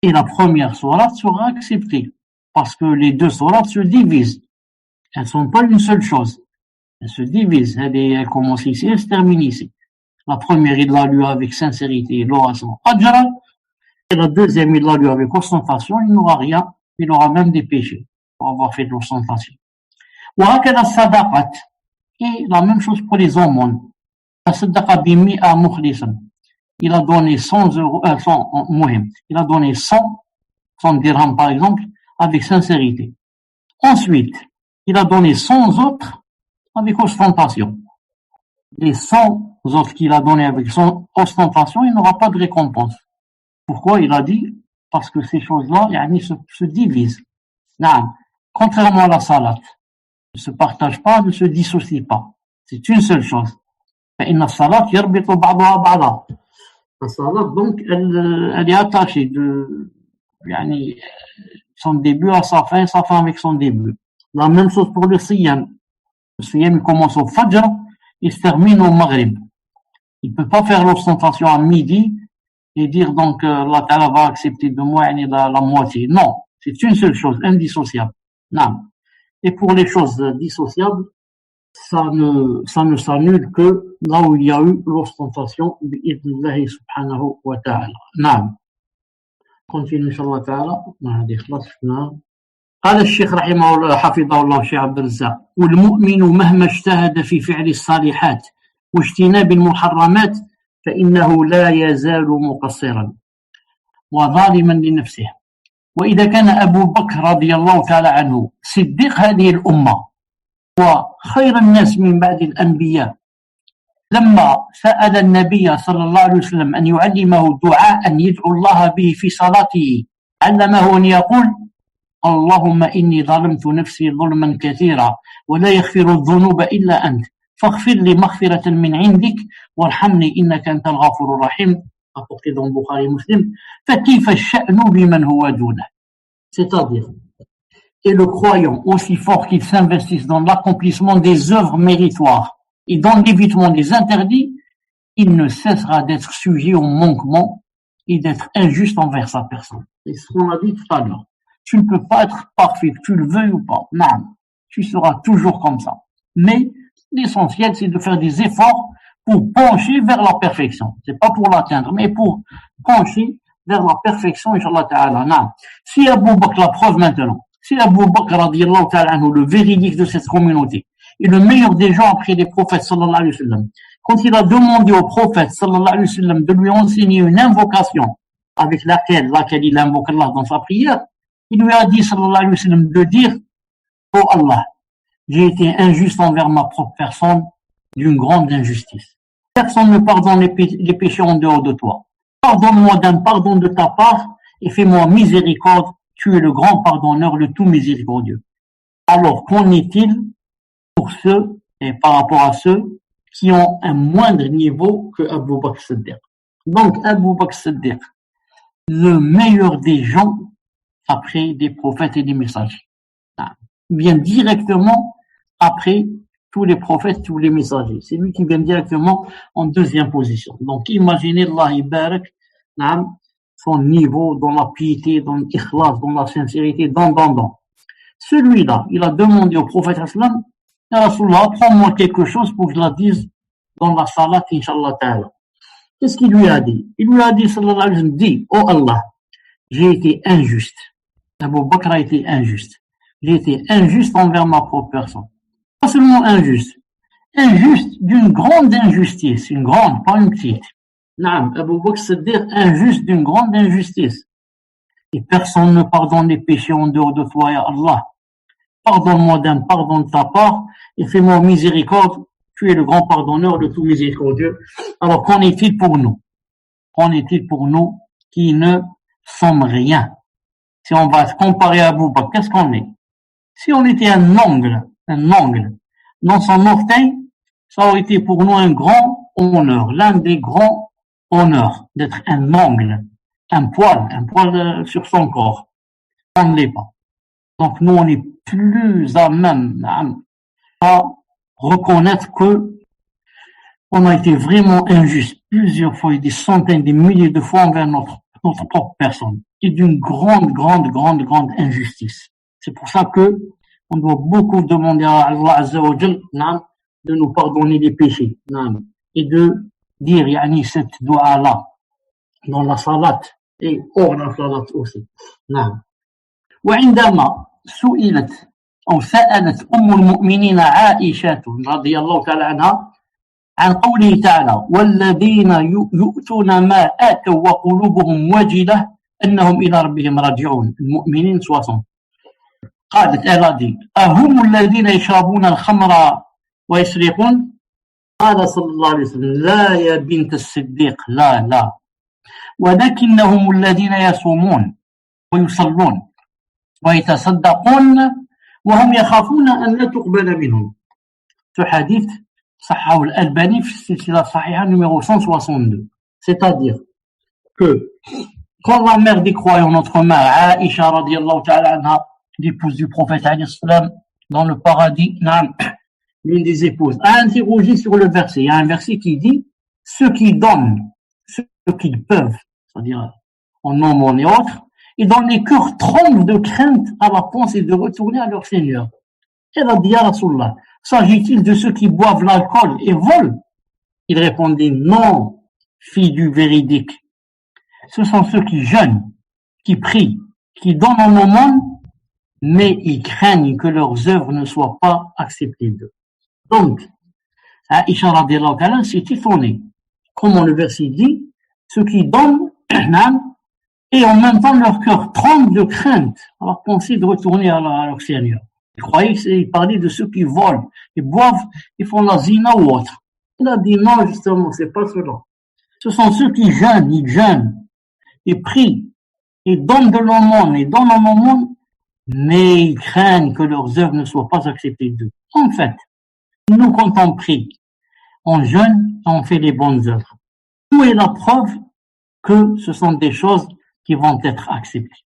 Speaker 1: Et la première sourate sera acceptée, parce que les deux sourates se divisent. Elles ne sont pas une seule chose. Elles se divisent. Elle commence ici, elle se termine ici. La première, il l'a lu avec sincérité, il aura son ajra. Et la deuxième, il l'a lu avec ostentation, il n'aura rien. Il aura même des péchés pour avoir fait de l'ostentation. Et la même chose pour les aumônes. Il a donné 100 euros, il a donné 100 dirhams par exemple, avec sincérité. Ensuite, il a donné 100 autres avec ostentation. Les 100 autres qu'il a donné avec son ostentation, il n'aura pas de récompense. Pourquoi? Il a dit, parce que ces choses-là, se divisent. Contrairement à la salat, ne se partagent pas, ne se dissocient pas. C'est une seule chose. La salat, donc, elle est attachée de son début à sa fin avec son début. La même chose pour le siyam. Le siyam, il commence au fajr, il se termine au maghrib. Il ne peut pas faire l'ostentation à midi et dire donc Allah Ta'ala va accepter de moi la moitié. Non, c'est une seule chose, indissociable. Non. Et pour les choses dissociables, ça ne s'annule que là où il y a eu l'ostentation bi'idnillahi subhanahu wa ta'ala. Non. Continue inshallah ta'ala. قال الشيخ رحمه الله حفظه الله الشيخ عبد الرزاق والمؤمن مهما اجتهد في فعل الصالحات واجتناب المحرمات فإنه لا يزال مقصرا وظالما لنفسه وإذا كان أبو بكر رضي الله تعالى عنه صديق هذه الأمة وخير الناس من بعد الأنبياء لما سأل النبي صلى الله عليه وسلم أن يعلمه دعاء يدعو الله به في صلاته علمه أن يقول اللهم إني ظلمت نفسي ظلما كثيرا ولا يغفر الذنوب إلا أنت فاغفر لي مغفرة من عندك وارحمني إنك أنت الغفور الرحيم rapporté dans Bukhari Muslim فكيف الشأن بمن هو دونه. C'est-à-dire et le croyant, aussi fort qu'il s'investisse dans l'accomplissement des œuvres méritoires et dans l'évitement des interdits, il ne cessera d'être sujet au manquement et d'être injuste envers sa personne. C'est ce qu'on a dit tout à l'heure. Tu ne peux pas être parfait, que tu le veuilles ou pas. Non, tu seras toujours comme ça. Mais l'essentiel, c'est de faire des efforts pour pencher vers la perfection. C'est pas pour l'atteindre, mais pour pencher vers la perfection, Inch'Allah Ta'ala. Non. Si Abu Bakr, la preuve maintenant, si Abu Bakr, radiallahu ta'ala anhu, le véridique de cette communauté, et le meilleur des gens après les prophètes, sallallahu alayhi wa sallam, quand il a demandé au prophète, sallallahu alayhi wa sallam, de lui enseigner une invocation avec laquelle il invoque Allah dans sa prière, il lui a dit, sallallahu alayhi wa sallam, de dire, oh Allah, j'ai été injuste envers ma propre personne d'une grande injustice. Personne ne pardonne les péchés en dehors de toi. Pardonne-moi d'un pardon de ta part et fais-moi miséricorde. Tu es le grand pardonneur, le tout miséricordieux. Alors, qu'en est-il pour ceux, et par rapport à ceux qui ont un moindre niveau que Abu Bakr Siddiq? Donc, Abu Bakr Siddiq, le meilleur des gens après des prophètes et des messagers. Vient directement après tous les prophètes, tous les messagers. C'est lui qui vient directement en deuxième position. Donc, imaginez Allah Ibarak, son niveau dans la piété, dans l'ikhlas, dans la sincérité, dans. Celui-là, il a demandé au prophète Aslam, Ya Rasulallah, apprends-moi quelque chose pour que je la dise dans la salat, Inch'Allah Ta'ala. Qu'est-ce qu'il lui a dit? Il lui a dit, sallallahu alayhi wa sallam, dis, oh Allah, j'ai été injuste. Abu Bakr a été injuste. J'ai été injuste envers ma propre personne. Pas seulement injuste. Injuste d'une grande injustice. Une grande, pas une petite. Naam, Abu Bakr Siddiq, injuste d'une grande injustice. Et personne ne pardonne les péchés en dehors de toi, ya Allah. Pardonne-moi d'un pardon de ta part et fais-moi miséricorde. Tu es le grand pardonneur, le tout miséricordieux. Alors, qu'en est-il pour nous? Qu'en est-il pour nous qui ne sommes rien? Si on va se comparer à Abu Bakr, qu'est-ce qu'on est? Si on était un ongle dans son orteil, ça aurait été pour nous un grand honneur, l'un des grands honneurs d'être un ongle, un poil sur son corps. On ne l'est pas. Donc nous, on est plus à même à reconnaître que on a été vraiment injuste plusieurs fois, et des centaines, des milliers de fois envers notre propre personne. Et d'une grande injustice. C'est pour ça que on doit beaucoup demander à Allah Azza wa Jal de nous pardonner les péchés et de dire cette dua-là dans la salat et hors la salat aussi. وعندما سئلت أو سألت أم المؤمنين عائشة رضي الله تعالى عنها عن قوله تعالى والذين يؤتون ما آتوا وقلوبهم وجلة أنهم إلى ربهم راجعون المؤمنين 60 قالت ألادي أهم الذين يشربون الخمر ويسرقون قال صلى الله عليه وسلم لا يا بنت الصديق لا ولكنهم الذين يصومون ويصلون ويتصدقون وهم يخافون أن لا تقبل منهم. Ce hadith صححه الألباني في السلسلة الصحيحة numéro 162. C'est-à-dire que quand la mère des croyants, notre mère Aïcha radiyallahu ta'ala anha, l'épouse du prophète alayhi salam, dans le paradis, l'une des épouses, a interrogé sur le verset. Il y a un verset qui dit ceux qui donnent, ceux qui peuvent, c'est-à-dire en nombre et autres, et dont les cœurs tremblent de crainte à la pensée de retourner à leur Seigneur. Elle a dit à Rasulallah, s'agit-il de ceux qui boivent l'alcool et volent? Il répondait non, fille du véridique. Ce sont ceux qui jeûnent, qui prient, qui donnent en aumône, mais ils craignent que leurs œuvres ne soient pas acceptées d'eux. Donc, Aïcha radiyallahu anha s'est étonnée. Comment le verset dit, ceux qui donnent, et en même temps leur cœur tremble de crainte à la pensée de retourner à leur Seigneur. Ils croyaient qu'il parlait de ceux qui volent, ils boivent, ils font la zina ou autre. Il a dit non, justement, c'est pas cela. Ce sont ceux qui jeûnent, ils jeûnent, ils prient, ils donnent de l'aumône, ils donnent en aumône, mais ils craignent que leurs œuvres ne soient pas acceptées d'eux. En fait, nous, quand on prie, on jeûne, on fait les bonnes œuvres. Où est la preuve que ce sont des choses qui vont être acceptées?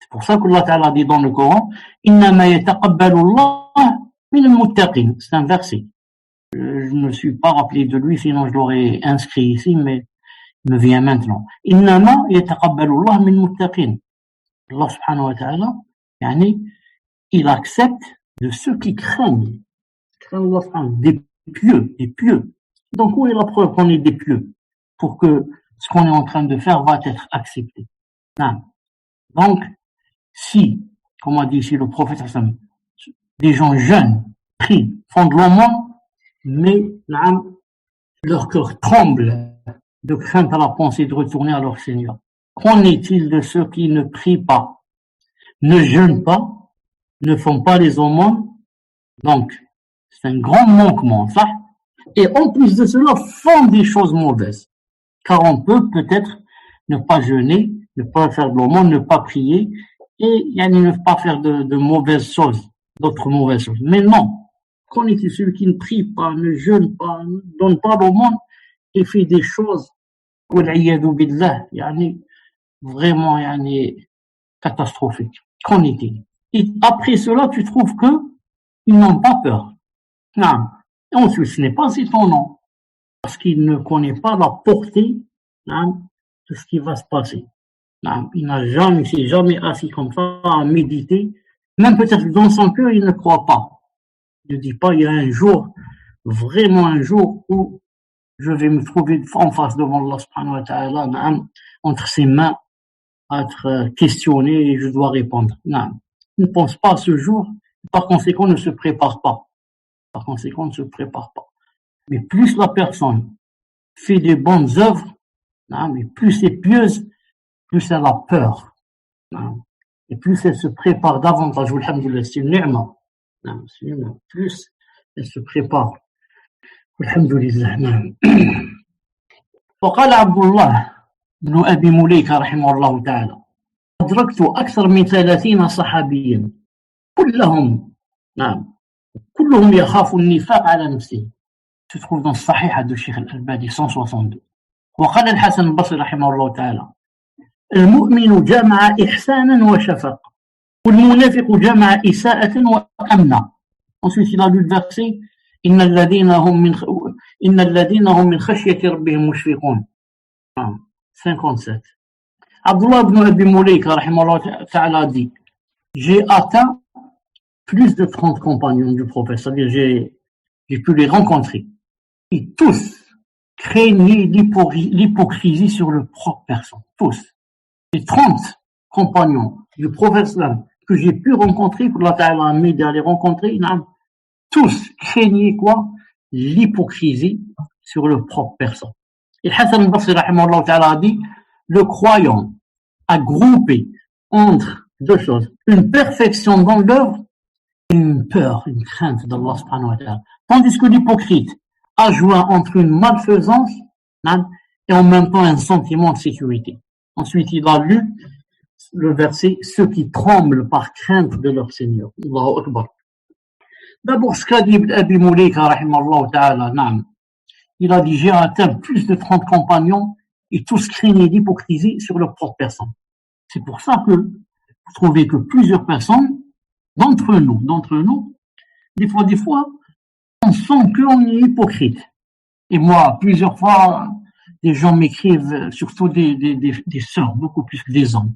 Speaker 1: C'est pour ça qu'Allah Ta'ala dit dans le Coran, Innama yataqabbalu Allah min al-muttaqin. C'est un verset. Je ne me suis pas rappelé de lui, sinon je l'aurais inscrit ici, mais il me vient maintenant. Innama yataqabbalu Allah min al-muttaqin. Allah subhanahu wa ta'ala, yani, il accepte de ceux qui craignent. Allah subhanahu, des pieux. Donc où est la preuve qu'on est des pieux? Pour que ce qu'on est en train de faire va être accepté. Non. Donc, si, comme a dit ici le prophète, des gens jeunes, prient, font de l'aumône, mais leur cœur tremble de crainte à la pensée de retourner à leur Seigneur. Qu'en est-il de ceux qui ne prient pas, ne jeûnent pas, ne font pas les aumônes? Donc, c'est un grand manquement, ça. Et en plus de cela, font des choses mauvaises. Car on peut peut-être ne pas jeûner, ne pas faire de l'aumône, ne pas prier, et ne pas faire de mauvaises choses, d'autres mauvaises choses. Mais non, qu'en est-il celui qui ne prie pas, ne jeûne pas, ne donne pas l'aumône, et fait des choses, vraiment catastrophiques. Qu'en est-il? Et après cela, tu trouves que ils n'ont pas peur. Non. Et ensuite, ce n'est pas étonnant, parce qu'il ne connaît pas la portée de ce qui va se passer. Il s'est jamais assis comme ça à méditer. Même peut-être dans son cœur, il ne croit pas. Il ne dit pas, il y a un jour, vraiment un jour où je vais me trouver en face devant Allah subhanahu wa ta'ala, entre ses mains, à être questionné et je dois répondre. Non. Il ne pense pas à ce jour, par conséquent, ne se prépare pas. Mais plus la personne fait des bonnes œuvres, mais plus c'est pieuse, plus elle a peur. Et plus elle se prépare davantage. Alhamdulillah, c'est une ni'ma. Plus elle se prépare. Alhamdulillah. وقال عبد الله بن أبي مليكة رحمه الله تعالى أدركت أكثر من 30 صحابيا كلهم يخاف النفاق على نفسه. Se trouve dans الصحيحة de Cheikh Al-Albani 162. وقال الحسن البصري رحمه الله تعالى المؤمن جمع إحسانا وشفق والمنافق جمع إساءة وأمنا. Ensuite il a lu le verset إن الذين هم من خشية ربهم مشفقون. 57. Abdullah ibn Abi Mulaika rahimahullah ta'ala dit j'ai atteint plus de 30 compagnons du prophète, c'est-à-dire j'ai pu les rencontrer. Et tous craignaient l'hypocrisie sur leur propre personne. Tous. Les 30 compagnons du prophète que j'ai pu rencontrer, pour Allah Ta'ala m'aider à les rencontrer, tous craignaient quoi? L'hypocrisie sur leur propre personne. Et Hassan al-Basri rahimahullah ta'ala a dit le croyant a groupé entre deux choses, une perfection dans l'œuvre et une peur, une crainte d'Allah subhanahu wa ta'ala. Tandis que l'hypocrite a joint entre une malfaisance et en même temps un sentiment de sécurité. Ensuite, il a lu le verset ceux qui tremblent par crainte de leur Seigneur. Allahu Akbar. D'abord, ce qu'a dit Ibn Abi Mulaika rahimahullah ta'ala, il a dit j'ai atteint plus de 30 compagnons et tous craignaient l'hypocrisie sur leur propre personne. C'est pour ça que vous trouvez que plusieurs personnes, d'entre nous, des fois, on sent qu'on est hypocrite. Et moi, plusieurs fois, des gens m'écrivent, surtout des sœurs, beaucoup plus que des hommes.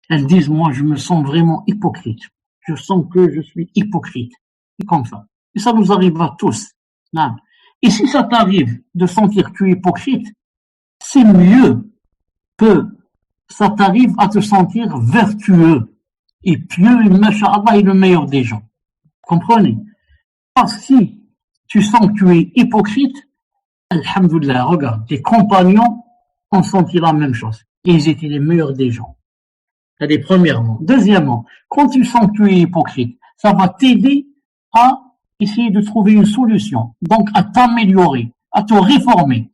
Speaker 1: Elles disent, moi, je me sens vraiment hypocrite. Je sens que je suis hypocrite. Et comme ça. Et ça nous arrive à tous. Et si ça t'arrive de sentir que tu es hypocrite, c'est mieux que ça t'arrive à te sentir vertueux et pieux et masha'Allah est le meilleur des gens. Comprenez? Parce que si tu sens que tu es hypocrite, alhamdoulilah, regarde, tes compagnons ont senti la même chose. Et ils étaient les meilleurs des gens. C'est premièrement. Deuxièmement, quand tu sens que tu es hypocrite, ça va t'aider à essayer de trouver une solution. Donc, à t'améliorer, à te réformer.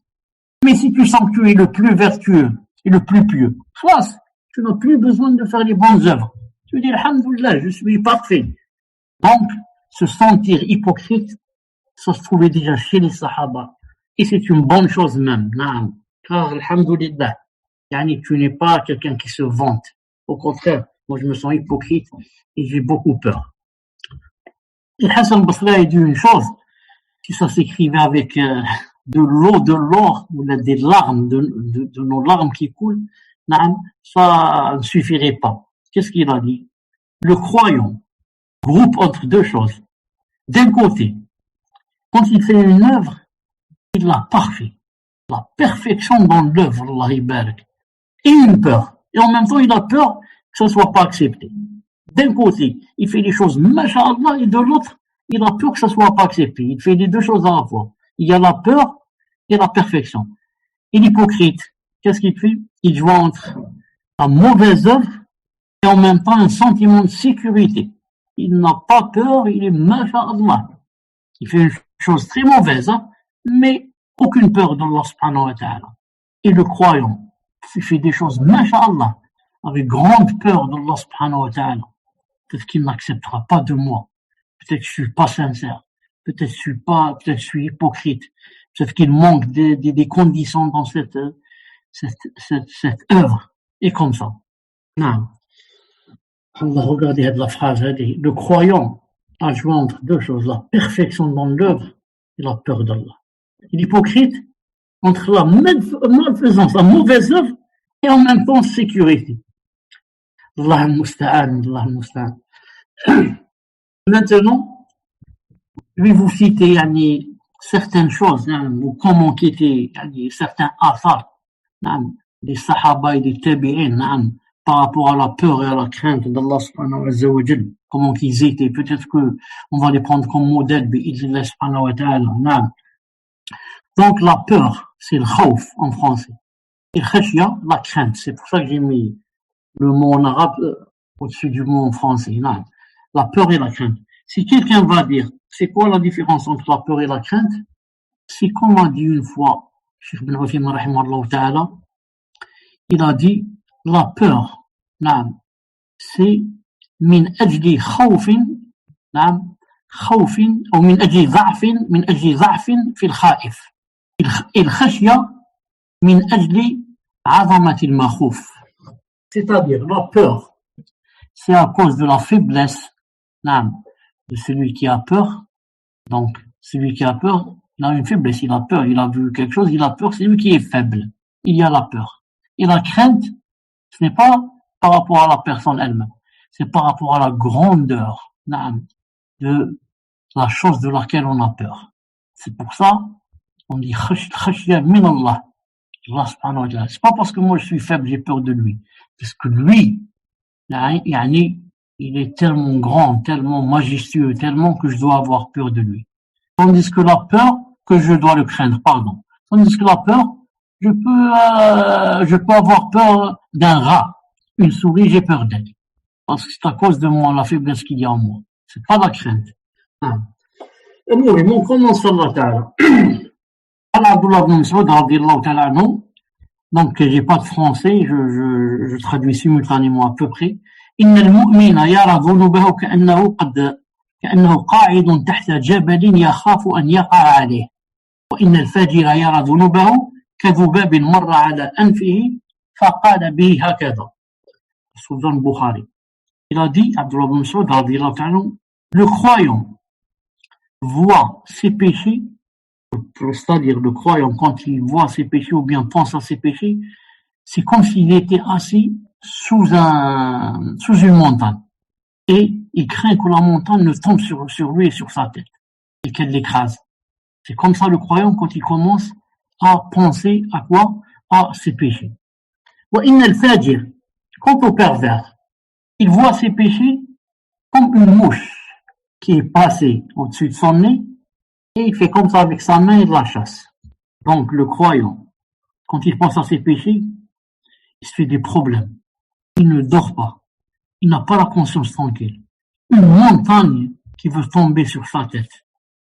Speaker 1: Mais si tu sens que tu es le plus vertueux et le plus pieux, soit tu n'as plus besoin de faire les bonnes œuvres. Tu dis, alhamdoulilah, je suis parfait. Donc, se sentir hypocrite, ça se trouvait déjà chez les sahaba. Et c'est une bonne chose même. Car, alhamdoulilah, tu n'es pas quelqu'un qui se vante. Au contraire, Moi, je me sens hypocrite et j'ai beaucoup peur. Et Hassan Basri a dit une chose, si ça s'écrivait avec de l'or, ou des larmes, de nos larmes qui coulent, ça ne suffirait pas. Qu'est-ce qu'il a dit? Le croyant groupe entre deux choses. D'un côté, quand il fait une œuvre, il l'a parfait, la perfection dans l'œuvre, Allah ibarak, et une peur. Et en même temps, il a peur que ça ne soit pas accepté. D'un côté, il fait les choses, masha'Allah, et de l'autre, il a peur que ça ne soit pas accepté. Il fait les deux choses à la fois. Il y a la peur et la perfection. Et l'hypocrite, qu'est-ce qu'il fait? Il joue entre la mauvaise œuvre et en même temps un sentiment de sécurité. Il n'a pas peur, il est masha'Allah. Il fait une chose très mauvaise, mais aucune peur d'Allah subhanahu wa ta'ala. Et le croyant, il fait des choses, masha'Allah, avec grande peur d'Allah subhanahu wa ta'ala. Peut-être qu'il n'acceptera pas de moi. Peut-être que je suis pas sincère. Peut-être que je suis hypocrite. Peut-être qu'il manque des conditions dans cette œuvre. Et comme ça. Non. Allah, regardez la phrase, le croyant a joué entre deux choses, la perfection dans l'œuvre et la peur d'Allah. Et l'hypocrite, entre la malfaisance, la mauvaise œuvre, et en même temps sécurité. Allah al-Musta'an, Allah al-Musta'an. Maintenant, je vais vous citer certaines choses, ou comment étaient certains athars, des sahaba et des tabi'in, par rapport à la peur et à la crainte d'Allah subhanahu wa ta'ala, comment ils étaient. Peut-être qu'on va les prendre comme modèle, bi'idhnillah subhanahu wa ta'ala. Donc la peur, c'est le khawf en français. Et khashya, la crainte. C'est pour ça que j'ai mis le mot en arabe au-dessus du mot en français. La peur et la crainte. Si quelqu'un va dire, c'est quoi la différence entre la peur et la crainte? C'est comme a dit une fois, Cheikh Ibn Uthaymin rahimahullah ta'ala, il a dit, la peur, c'est min ajli khawfin, khawfin, ou min ajli dha'fin fi al-kha'if. الخشية من أجل عظمة المخوف. C'est-à-dire, la peur, c'est à cause de la faiblesse de celui qui a peur. Donc, celui qui a peur, il a une faiblesse, il a peur, il a vu quelque chose, il a peur, c'est lui qui est faible. Il y a la peur. Et la crainte, ce n'est pas par rapport à la personne elle-même, c'est par rapport à la grandeur de la chose de laquelle on a peur. C'est pour ça on dit khashya min Allah. Allah subhanahu wa ta'ala. C'est pas parce que moi je suis faible, j'ai peur de lui. Parce que lui, il est tellement grand, tellement majestueux, tellement que je dois avoir peur de lui. Tandis que la peur, que je dois le craindre, pardon. Tandis que la peur, je peux avoir peur d'un rat. Une souris, j'ai peur d'elle. Parce que c'est à cause de moi, la faiblesse qu'il y a en moi. C'est pas la crainte. Et on commence Allah ta'ala. Abdullah ibn Mas'ud radiyallahu ta'ala anhu, donc j'ai pas de français, je traduis simultanément à peu près. إن المؤمن يرى ذنوبه كأنه قاعد تحت جبل يخاف أن يقع عليه وإن الفاجر يرى ذنوبه كذباب مر على أنفه فقال به هكذا. Soudan Bukhari. Il a dit, Abdullah ibn Mas'ud radiyallahu ta'ala anhu, le croyant voit ses péchés. C'est-à-dire le croyant, quand il voit ses péchés ou bien pense à ses péchés, c'est comme s'il était assis sous une montagne. Et il craint que la montagne ne tombe sur lui et sur sa tête et qu'elle l'écrase. C'est comme ça le croyant quand il commence à penser à quoi? À ses péchés. وَإِنَّ الْفَاجِرَ, quant au pervers, il voit ses péchés comme une mouche qui est passée au-dessus de son nez. Et il fait comme ça avec sa main et de la chasse. Donc le croyant, quand il pense à ses péchés, il se fait des problèmes. Il ne dort pas. Il n'a pas la conscience tranquille. Une montagne qui veut tomber sur sa tête.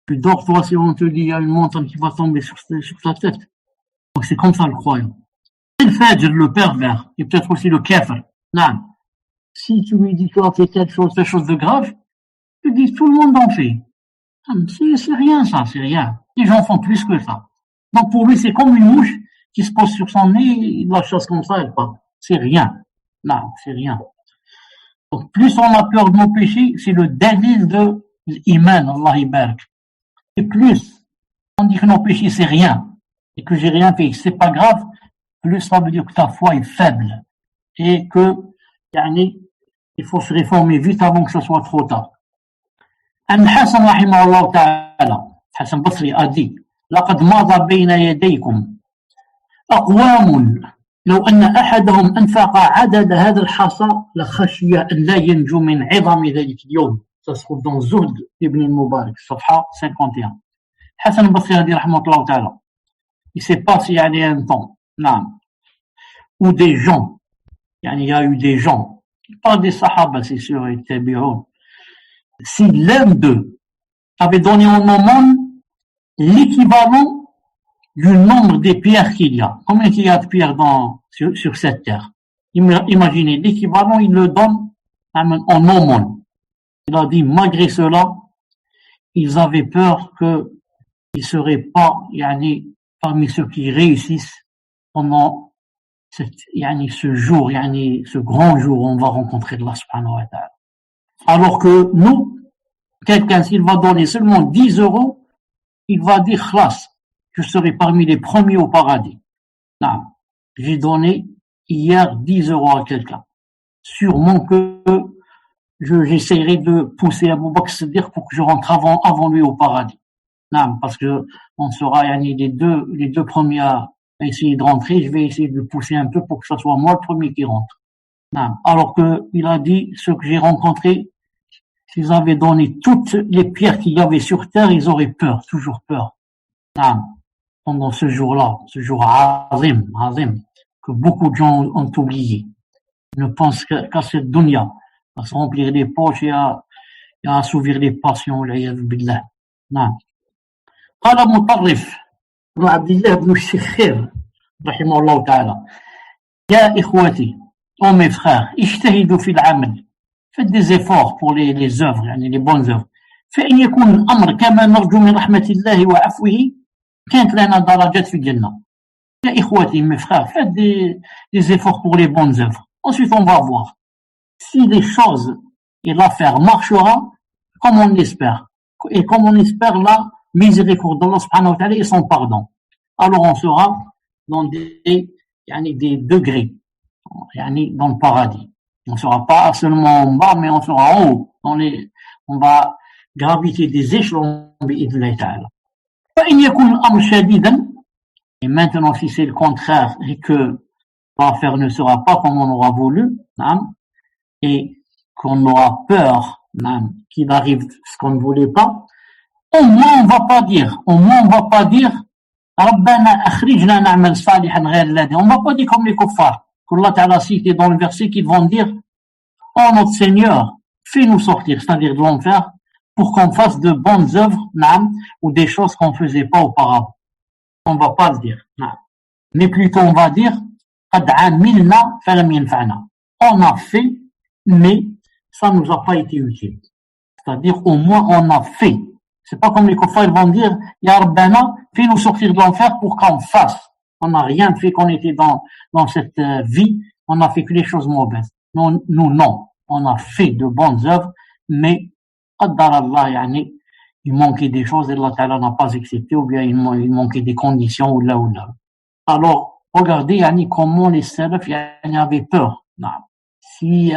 Speaker 1: Tu dors toi si on te dit il y a une montagne qui va tomber sur sa tête. Donc c'est comme ça le croyant. Et le fajr, le pervers, et peut-être aussi le kafir. Non. Si tu lui dis que tu as fait telle chose de grave, tu dis tout le monde en fait. C'est rien ça, c'est rien. Les gens font plus que ça. Donc pour lui c'est comme une mouche qui se pose sur son nez, il la chasse comme ça, elle part. C'est rien. Non, c'est rien. Donc, plus on a peur de nos péchés, c'est le dalil de l'iman, Allah barak. Et plus on dit que nos péchés c'est rien, et que j'ai rien fait, c'est pas grave, plus ça veut dire que ta foi est faible, et que, il faut se réformer vite avant que ce soit trop tard. Hassan rahimahullah ta'ala, Hassan Basri a dit, لقد مضى بين يديكم أقوام لو أن أحدهم أنفق عدد هذا الحصى لخشي أن لا ينجو من عظم ذلك اليوم. Ça se trouve dans Zuhd ibn al-Mubarak, Safha 51. Hassan al-Basri a dit, rahmatullah ta'ala, il s'est passé un temps, où des gens, il y a eu des gens, pas des sahaba, c'est sûr, et tabi'un, si l'un d'eux avait donné en aumône l'équivalent du nombre des pierres qu'il y a. Combien il y a de pierres sur cette terre? Imaginez, l'équivalent, il le donne en aumône. Il a dit, malgré cela, ils avaient peur qu'ils ne seraient pas parmi ceux qui réussissent pendant ce jour, ce grand jour où on va rencontrer Allah subhanahu wa ta'ala. Alors que nous, quelqu'un, s'il va donner seulement 10 €, il va dire, khlas, je serai parmi les premiers au paradis. Non, j'ai donné hier 10 € à quelqu'un. Sûrement que j'essaierai de pousser Abu Bakr Siddiq pour que je rentre avant lui au paradis. Non, parce que on sera les deux premiers à essayer de rentrer. Je vais essayer de le pousser un peu pour que ce soit moi le premier qui rentre. Non, alors que il a dit, ceux que j'ai rencontrés, s'ils avaient donné toutes les pierres qu'il y avait sur terre, ils auraient peur, toujours peur. Non, pendant ce jour-là, ce jour azim, que beaucoup de gens ont oublié. Ils ne pensent qu'à cette dunya, à se remplir les poches et à assouvir les passions, l'ayadh billah. Non. قال مطرف بن عبد الله بن الشخير رحمه الله تعالى يا إخوتي ô mes frères اجتهدوا في العمل faites des efforts pour les œuvres les bonnes œuvres فإن يكون الأمر كما نرجو من رحمة الله وعفوه كانت لنا درجات في الجنة يا إخوتي mes frères faites des efforts pour les bonnes œuvres ensuite on va voir si les choses et l'affaire marchera comme on l'espère et comme on espère là miséricorde d'Allah subhanahu wa ta'ala et son pardon. Alors on sera dans des degrés, dans le paradis. On ne sera pas seulement en bas, mais on sera en haut. On va graviter des échelons bi'idhnillahi ta'ala. فإن يكون الأمر شديدا, et maintenant si c'est le contraire et que l'affaire ne sera pas comme on aura voulu, et qu'on aura peur qu'il arrive ce qu'on ne voulait pas, au moins on va pas dire ربنا أخرجنا نعمل صالحا غير الذي. On va pas dire comme les kuffars qu'Allah Ta'ala cité dans le verset qu'ils vont dire oh notre Seigneur fais-nous sortir, c'est-à-dire de l'enfer, pour qu'on fasse de bonnes œuvres ou des choses qu'on faisait pas auparavant. On va pas le dire, mais plutôt on va dire قد عملنا فلم ينفعنا. On a fait mais ça nous a pas été utile, c'est-à-dire au moins on a fait. C'est pas comme les kuffars, ils vont dire, Ya Rabbana, fais-nous sortir de l'enfer pour qu'on fasse. On n'a rien fait qu'on était dans cette vie, on a fait que les choses mauvaises. Nous, non. On a fait de bonnes œuvres, mais, qaddar Allah, il manquait des choses et Allah Ta'ala n'a pas accepté, ou bien il manquait des conditions, ou là. Alors, regardez, comment les salafs, avaient peur. Si,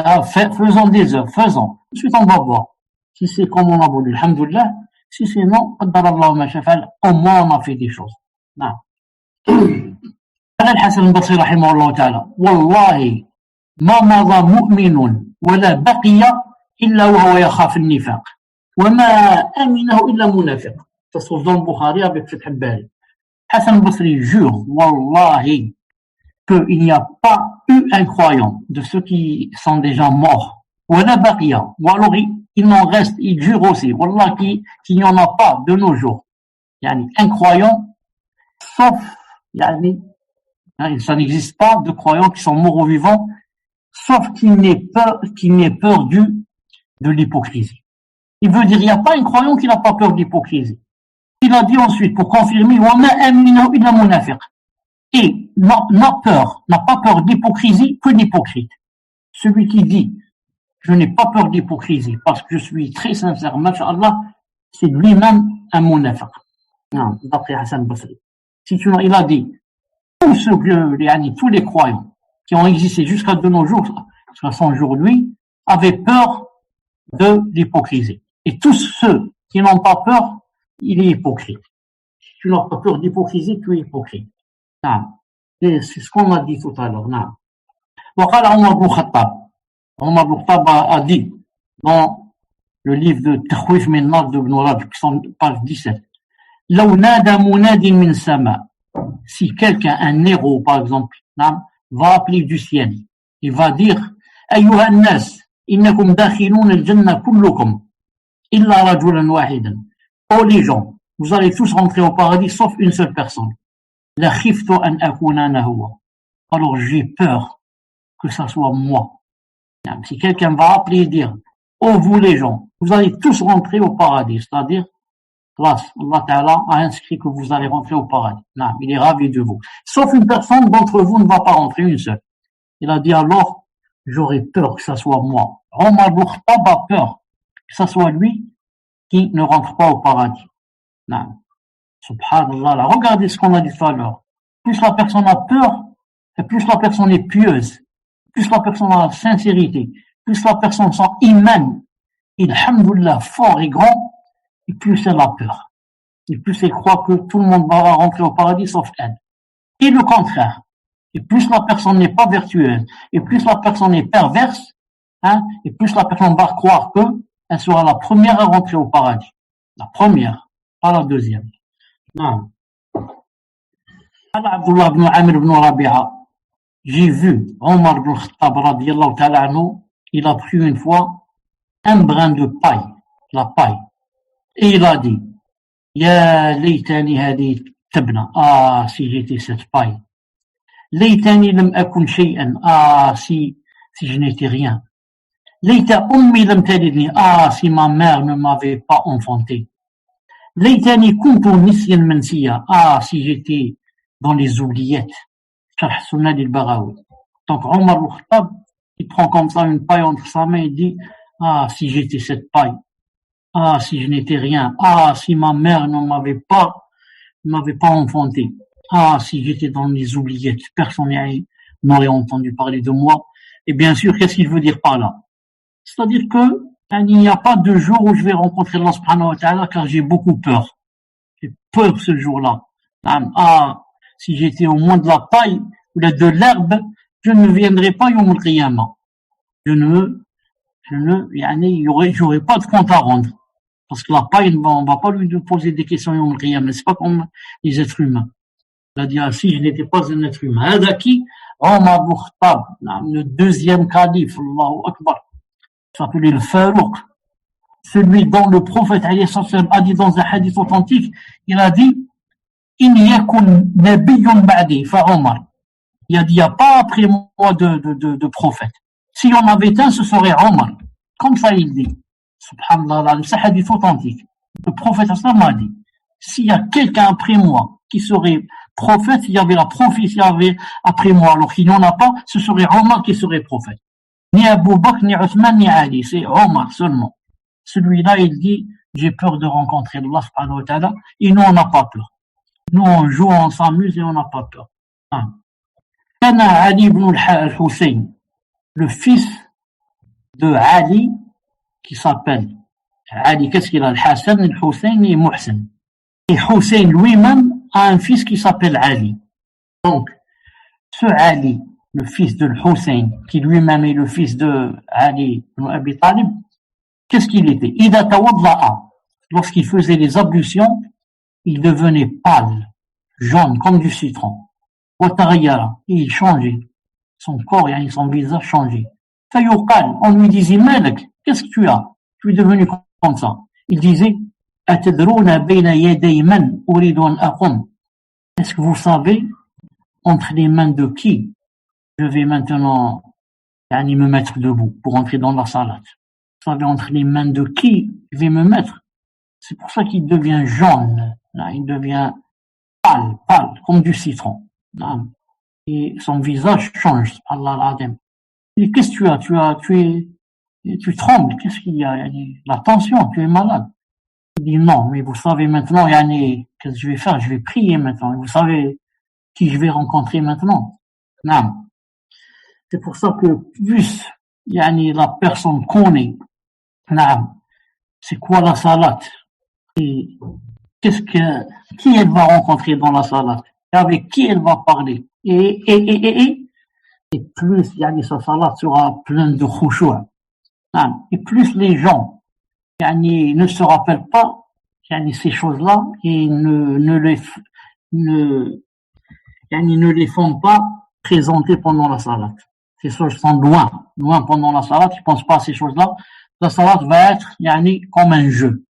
Speaker 1: faisons des œuvres, faisons. Ensuite, on va voir. Si c'est comme on a voulu, alhamdoulilah. Si c'est non, قدر الله ما شاء فعل, au moins on a fait des choses. نعم. قال الحسن البصري رحمه الله تعالى والله ما مضى مؤمن ولا بقي إلا وهو يخاف النفاق وما أمنه إلا منافق. Ça se trouve dans le Bukhari avec Fath al-Bari. Hassan al-Basri jure, wallahi, qu'il n'y a pas eu un croyant de ceux qui sont déjà morts, ولا بقي, ou alors il n'en reste, il jure aussi, wallah, qu'il n'y en a pas de nos jours. Un croyant, sauf, ça n'existe pas de croyants qui sont morts ou vivants, sauf qu'il n'ait peur de l'hypocrisie. Il veut dire, il n'y a pas un croyant qui n'a pas peur de l'hypocrisie. Il a dit ensuite, pour confirmer, et n'a pas peur de l'hypocrisie que l'hypocrite. Celui qui dit, je n'ai pas peur d'hypocrisie, parce que je suis très sincère. Masha'Allah, c'est lui-même un munafiq. Non, d'après Hassan Basri. Il a dit, tous les croyants qui ont existé jusqu'à de nos jours, jusqu'à son jour, lui, avaient peur de l'hypocrisie. Et tous ceux qui n'ont pas peur, il est hypocrite. Si tu n'as pas peur d'hypocrisie, tu es hypocrite. Non. Et c'est ce qu'on a dit tout à l'heure. Non. وقال عمر بن الخطاب a dit dans le livre de Takhwif min Nar de Ibn Rajab, page 17, لو نادى مناد من السماء, si quelqu'un, un héros par exemple, va appeler du ciel, il va dire أيها الناس إنكم داخلون الجنة كلكم إلا رجلا واحدا. Oh les gens, vous allez tous rentrer au paradis sauf une seule personne. La khiftu an akuna ana huwa. Alors j'ai peur que ça soit moi. Si quelqu'un va appeler et dire oh vous les gens, vous allez tous rentrer au paradis, c'est-à-dire Allah Ta'ala a inscrit que vous allez rentrer au paradis. Non, il est ravi de vous. Sauf une personne d'entre vous ne va pas rentrer, une seule. Il a dit alors j'aurais peur que ça soit moi. Omar ibn Khattab a peur que ça soit lui qui ne rentre pas au paradis. Non. Subhanallah, là, regardez ce qu'on a dit tout à l'heure. Plus la personne a peur, et plus la personne est pieuse, plus la personne a la sincérité, plus la personne sent iman, et alhamdoulilah, fort et grand, et plus elle a peur. Et plus elle croit que tout le monde va rentrer au paradis sauf elle. Et le contraire. Et plus la personne n'est pas vertueuse, et plus la personne est perverse, et plus la personne va croire que elle sera la première à rentrer au paradis. La première, pas la deuxième. Non. Abdullah ibn Amr ibn Rabi'a, j'ai vu Omar ibn Khattab radiyallahu ta'ala anhu, il a pris une fois un brin de paille, la paille, et il a dit Ya laytani hadi tabna, ah si j'étais cette paille, laytani lam akun shay'an, ah si je n'étais rien, layta ummi lam talidni, ah si ma mère ne m'avait pas enfanté, laytani kuntu nisyan mansiya, ah si j'étais dans les oubliettes. Sharh Sunnah al-Baghawi. Donc Omar ibn Khattab, il prend comme ça une paille entre sa main et dit ah si j'étais cette paille, ah si je n'étais rien, ah si ma mère ne m'avait pas enfanté, ah si j'étais dans les oubliettes, personne n'aurait entendu parler de moi. Et bien sûr, qu'est-ce qu'il veut dire par là? C'est-à-dire que il n'y a pas de jour où je vais rencontrer Allah subhanahu wa ta'ala car j'ai beaucoup peur. J'ai peur ce jour-là. Ah, si j'étais au moins de la paille ou de l'herbe, je ne viendrais pas Yawm al-Qiyamah. J'aurais pas de compte à rendre. Parce que la paille, on va pas lui poser des questions Yawm al-Qiyamah. C'est pas comme les êtres humains. Il a dit, ah, si je n'étais pas un être humain. Hadaki, Omar ibn Khattab, le deuxième calife, Allahu Akbar, s'appelait le Farouk. Celui dont le prophète a dit dans un hadith authentique, il a dit, In yakun nabiyyun ba'di fa Omar. Il a dit, il n'y a pas après moi de prophète. S'il y en avait un, ce serait Omar. Comme ça, il dit. Subhanallah, c'est un hadith authentique. Le prophète a dit, s'il y a quelqu'un après moi qui serait prophète, il y avait la prophétie après moi, alors qu'il n'y en a pas, ce serait Omar qui serait prophète. Ni Abu Bakr, ni Uthman, ni Ali, c'est Omar seulement. Celui-là, il dit, j'ai peur de rencontrer Allah subhanahu wa ta'ala, et nous, on n'a pas peur. Nous, on joue, on s'amuse et on n'a pas peur. Kana Ali ibn al-Hussein, le fils de Ali, qui s'appelle Ali, qu'est-ce qu'il a? Al-Hassan, al-Hussein et Muhsin. Et Hussein lui-même a un fils qui s'appelle Ali. Donc, ce Ali, le fils de Hussein, qui lui-même est le fils de Ali ibn Abi Talib, qu'est-ce qu'il était? Ida tawadda'a, lorsqu'il faisait les ablutions, il devenait pâle, jaune, comme du citron. Wataghayyara, et il changeait. Son corps et son visage changeait. Fayuqal, on lui disait, Malak, qu'est-ce que tu as? Tu es devenu comme ça. Il disait, Atadruna bayna yaday man uridu an aqum. Est-ce que vous savez, entre les mains de qui je vais maintenant me mettre debout pour entrer dans la salat? Vous savez, entre les mains de qui je vais me mettre? C'est pour ça qu'il devient jaune. Là, il devient pâle, comme du citron. Là. Et son visage change. Allah l'adem. Et qu'est-ce que tu as? Tu es Et tu trembles, qu'est-ce qu'il y a? La tension, tu es malade. Il dit non, mais vous savez maintenant, qu'est-ce que je vais faire? Je vais prier maintenant. Et vous savez qui je vais rencontrer maintenant? Non. C'est pour ça que plus la personne connaît, non, c'est quoi la salat? Et qui elle va rencontrer dans la salat? Avec qui elle va parler? Et plus sa salat sera pleine de khushu'. Et plus les gens ne se rappellent pas ces choses-là et ne les font pas présenter pendant la salat. Ces choses sont loin pendant la salat, ils pensent pas à ces choses-là. La salat va être comme un jeu.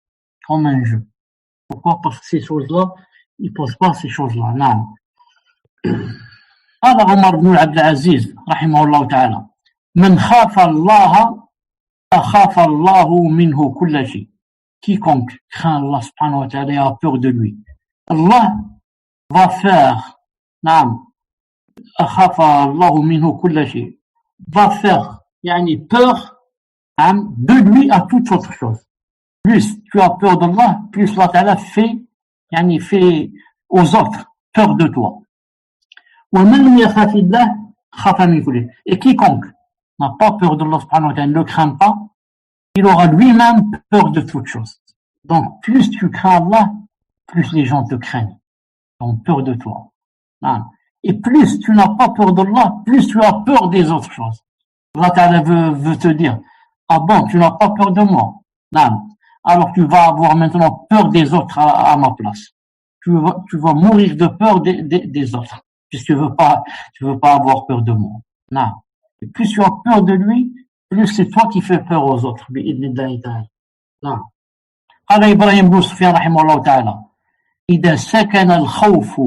Speaker 1: Pourquoi? Parce que ces choses-là, ils pensent pas à ces choses-là. Non. قال عمر بن عبد العزيز رحمه الله تعالى من خاف الله أخاف الله منه كل شيء. Quiconque craint Allah subhanahu wa ta'ala et a peur de lui, Allah va faire أخاف الله منه كل شيء, va faire peur de lui à toute autre chose. Plus tu as peur d'Allah, plus Allah ta'ala fait aux autres peur de toi. ومن يخاف الله خاف من كل شيء. Et quiconque n'a pas peur d'Allah subhanahu wa ta'ala, ne le craint pas, il aura lui-même peur de toute chose. Donc, plus tu crains Allah, plus les gens te craignent, ils ont peur de toi. Et plus tu n'as pas peur d'Allah, plus tu as peur des autres choses. Allah Ta'ala veut te dire, ah bon, tu n'as pas peur de moi? Alors tu vas avoir maintenant peur des autres à ma place. Tu vas mourir de peur des autres, puisque tu veux pas avoir peur de moi. Et plus tu as peur de lui, plus c'est toi qui fais peur aux autres. قال إبراهيم بن سفيان رحمه الله تعالى إذا سكن الخوف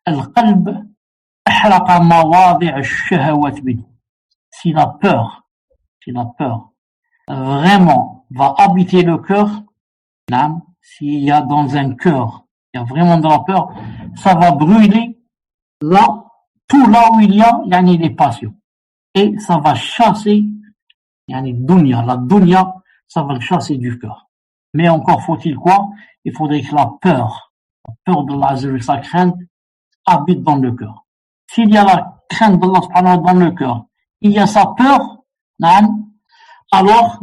Speaker 1: القلب أحرق مواضع الشهوات منه. Si la peur vraiment va habiter le cœur, s'il y a dans un cœur, il y a vraiment de la peur, ça va brûler tout là où il y a les passions. Et ça va chasser la dunya, ça va le chasser du cœur. Mais encore faut-il quoi? Il faudrait que la peur de l'Azza, sa crainte, habite dans le cœur. S'il y a la crainte d'Allah subhanahu wa ta'ala dans le cœur, il y a sa peur, alors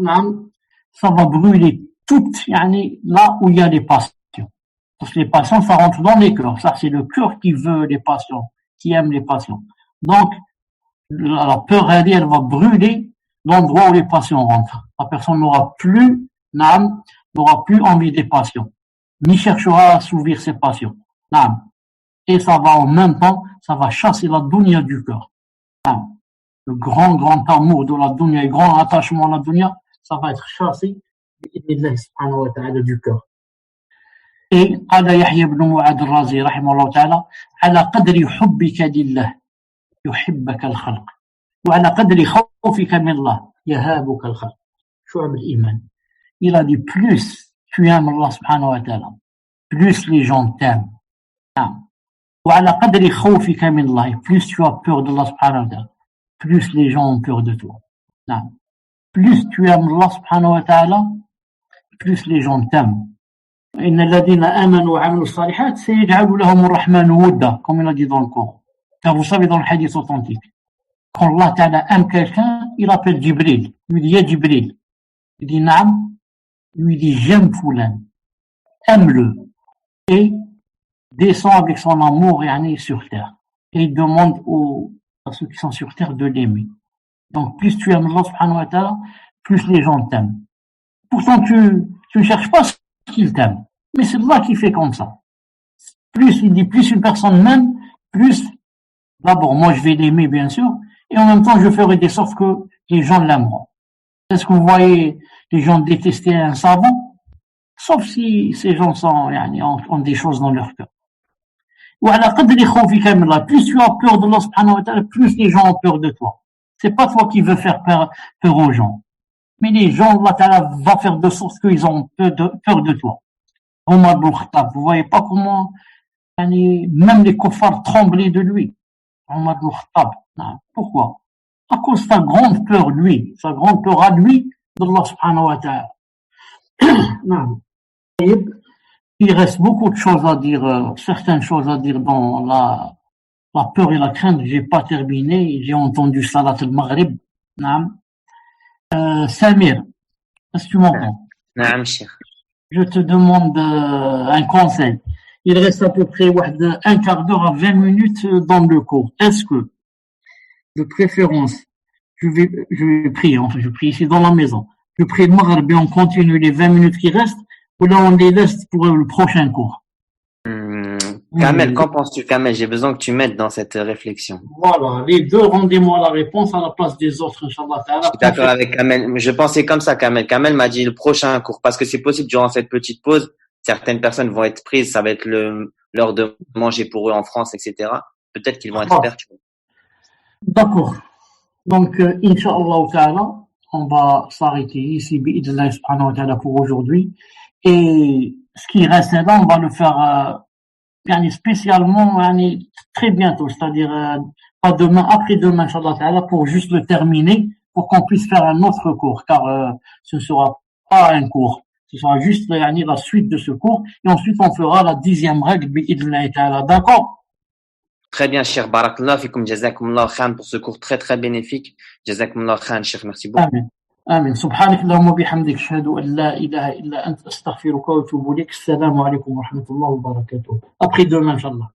Speaker 1: ça va brûler tout là où il y a les passions. Parce que les passions, ça rentre dans les cœurs. Ça, c'est le cœur qui veut les passions, qui aime les passions. Donc, la peur, elle va brûler l'endroit où les passions rentrent. La personne n'aura plus envie des passions, ni cherchera à assouvir ses passions. Et ça va en même temps, ça va chasser la dunya du cœur. Le grand amour de la dunya et grand attachement à la dunya, ça va être chassé du cœur. Et قال يحيى بن معاذ الرازي رحمه الله تعالى على قدر حبك لله يحبك الخلق وعلى قدر خوفك من الله يهابك الخلق. شعب الإيمان. Il a dit plus tu aimes Allah subhanahu wa ta'ala, plus les gens t'aiment. وعلى قدر خوفك من الله, plus tu as peur d'Allah subhanahu wa ta'ala, plus les gens ont peur de toi. Plus tu aimes Allah subhanahu wa ta'ala, plus les gens t'aiment. إن الذين آمنوا وعملوا الصالحات سيجعل لهم الرحمن ودا, comme il a dit dans le Coran. Car vous savez dans le hadith authentique, quand Allah ta'ala aime quelqu'un, il appelle Jibril. Il lui dit, ya Jibril. Il dit, naam. Il lui dit, j'aime Foulan. Aime-le. Et descend avec son amour sur terre. Et il demande à ceux qui sont sur terre de l'aimer. Donc, plus tu aimes Allah subhanahu wa ta'ala, plus les gens t'aiment. Pourtant, tu ne cherches pas ce qu'il t'aime. Mais c'est Allah qui fait comme ça. Plus une personne m'aime, plus, d'abord, moi je vais l'aimer, bien sûr, et en même temps, je ferai des sortes que les gens l'aimeront. Est-ce que vous voyez les gens détester un savant? Sauf si ces gens ont des choses dans leur cœur. Plus tu as peur d'Allah subhanahu wa ta'ala, plus les gens ont peur de toi. C'est pas toi qui veux faire peur aux gens. Mais les gens, Allah ta'ala va faire de sorte qu'ils ont peur de toi. Omar ibn Khattab, vous voyez pas comment même les kuffars tremblaient de lui. Omar ibn Khattab. Pourquoi? à cause de sa grande peur, lui, sa grande peur à lui, d'Allah subhanahu wa ta'ala. Non. Il reste beaucoup de choses à dire, certaines choses à dire dans la peur et la crainte. J'ai pas terminé, j'ai entendu Salat al-Maghrib. Non. Samir, est-ce que tu m'entends?
Speaker 2: نعم شيخ.
Speaker 1: Je te demande un conseil. Il reste à peu près un quart d'heure à 20 minutes dans le cours. Est-ce que, de préférence, je vais prier, enfin je prie ici dans la maison. Je prie le Maghrib et on continue les 20 minutes qui restent, ou là on les laisse pour le prochain cours.
Speaker 2: Kamel, qu'en penses-tu, Kamel? J'ai besoin que tu m'aides dans cette réflexion.
Speaker 1: Voilà, les deux, rendez-moi la réponse à la place des autres, Inch'Allah Ta'ala.
Speaker 2: Je suis d'accord avec Kamel. Je pensais comme ça, Kamel. Kamel m'a dit le prochain cours, parce que c'est possible durant cette petite pause, certaines personnes vont être prises, ça va être l'heure de manger pour eux en France, etc. Peut-être qu'ils vont être perturbés.
Speaker 1: D'accord. Donc, Inch'Allah Ta'ala, on va s'arrêter ici, bi'idhnillah subhanahu wa ta'ala pour aujourd'hui. Et ce qui reste là, on va le faire spécialement très bientôt, c'est-à-dire pas demain, après-demain, Inch'Allah Ta'ala, pour juste le terminer, pour qu'on puisse faire un autre cours, car ce ne sera pas un cours, ce sera juste la suite de ce cours, et ensuite on fera la 10e règle, bi'idhnillah ta'ala, d'accord?
Speaker 2: Très bien, cher Barakallah fikum, jazakumullah khan pour ce cours très très bénéfique. Jazakumullah khan, cher, merci beaucoup.
Speaker 1: Amen. آمين سبحانك اللهم وبحمدك أشهد أن لا إله إلا أنت أستغفرك وأتوب إليك السلام عليكم ورحمة الله وبركاته. Après demain, Inch'Allah.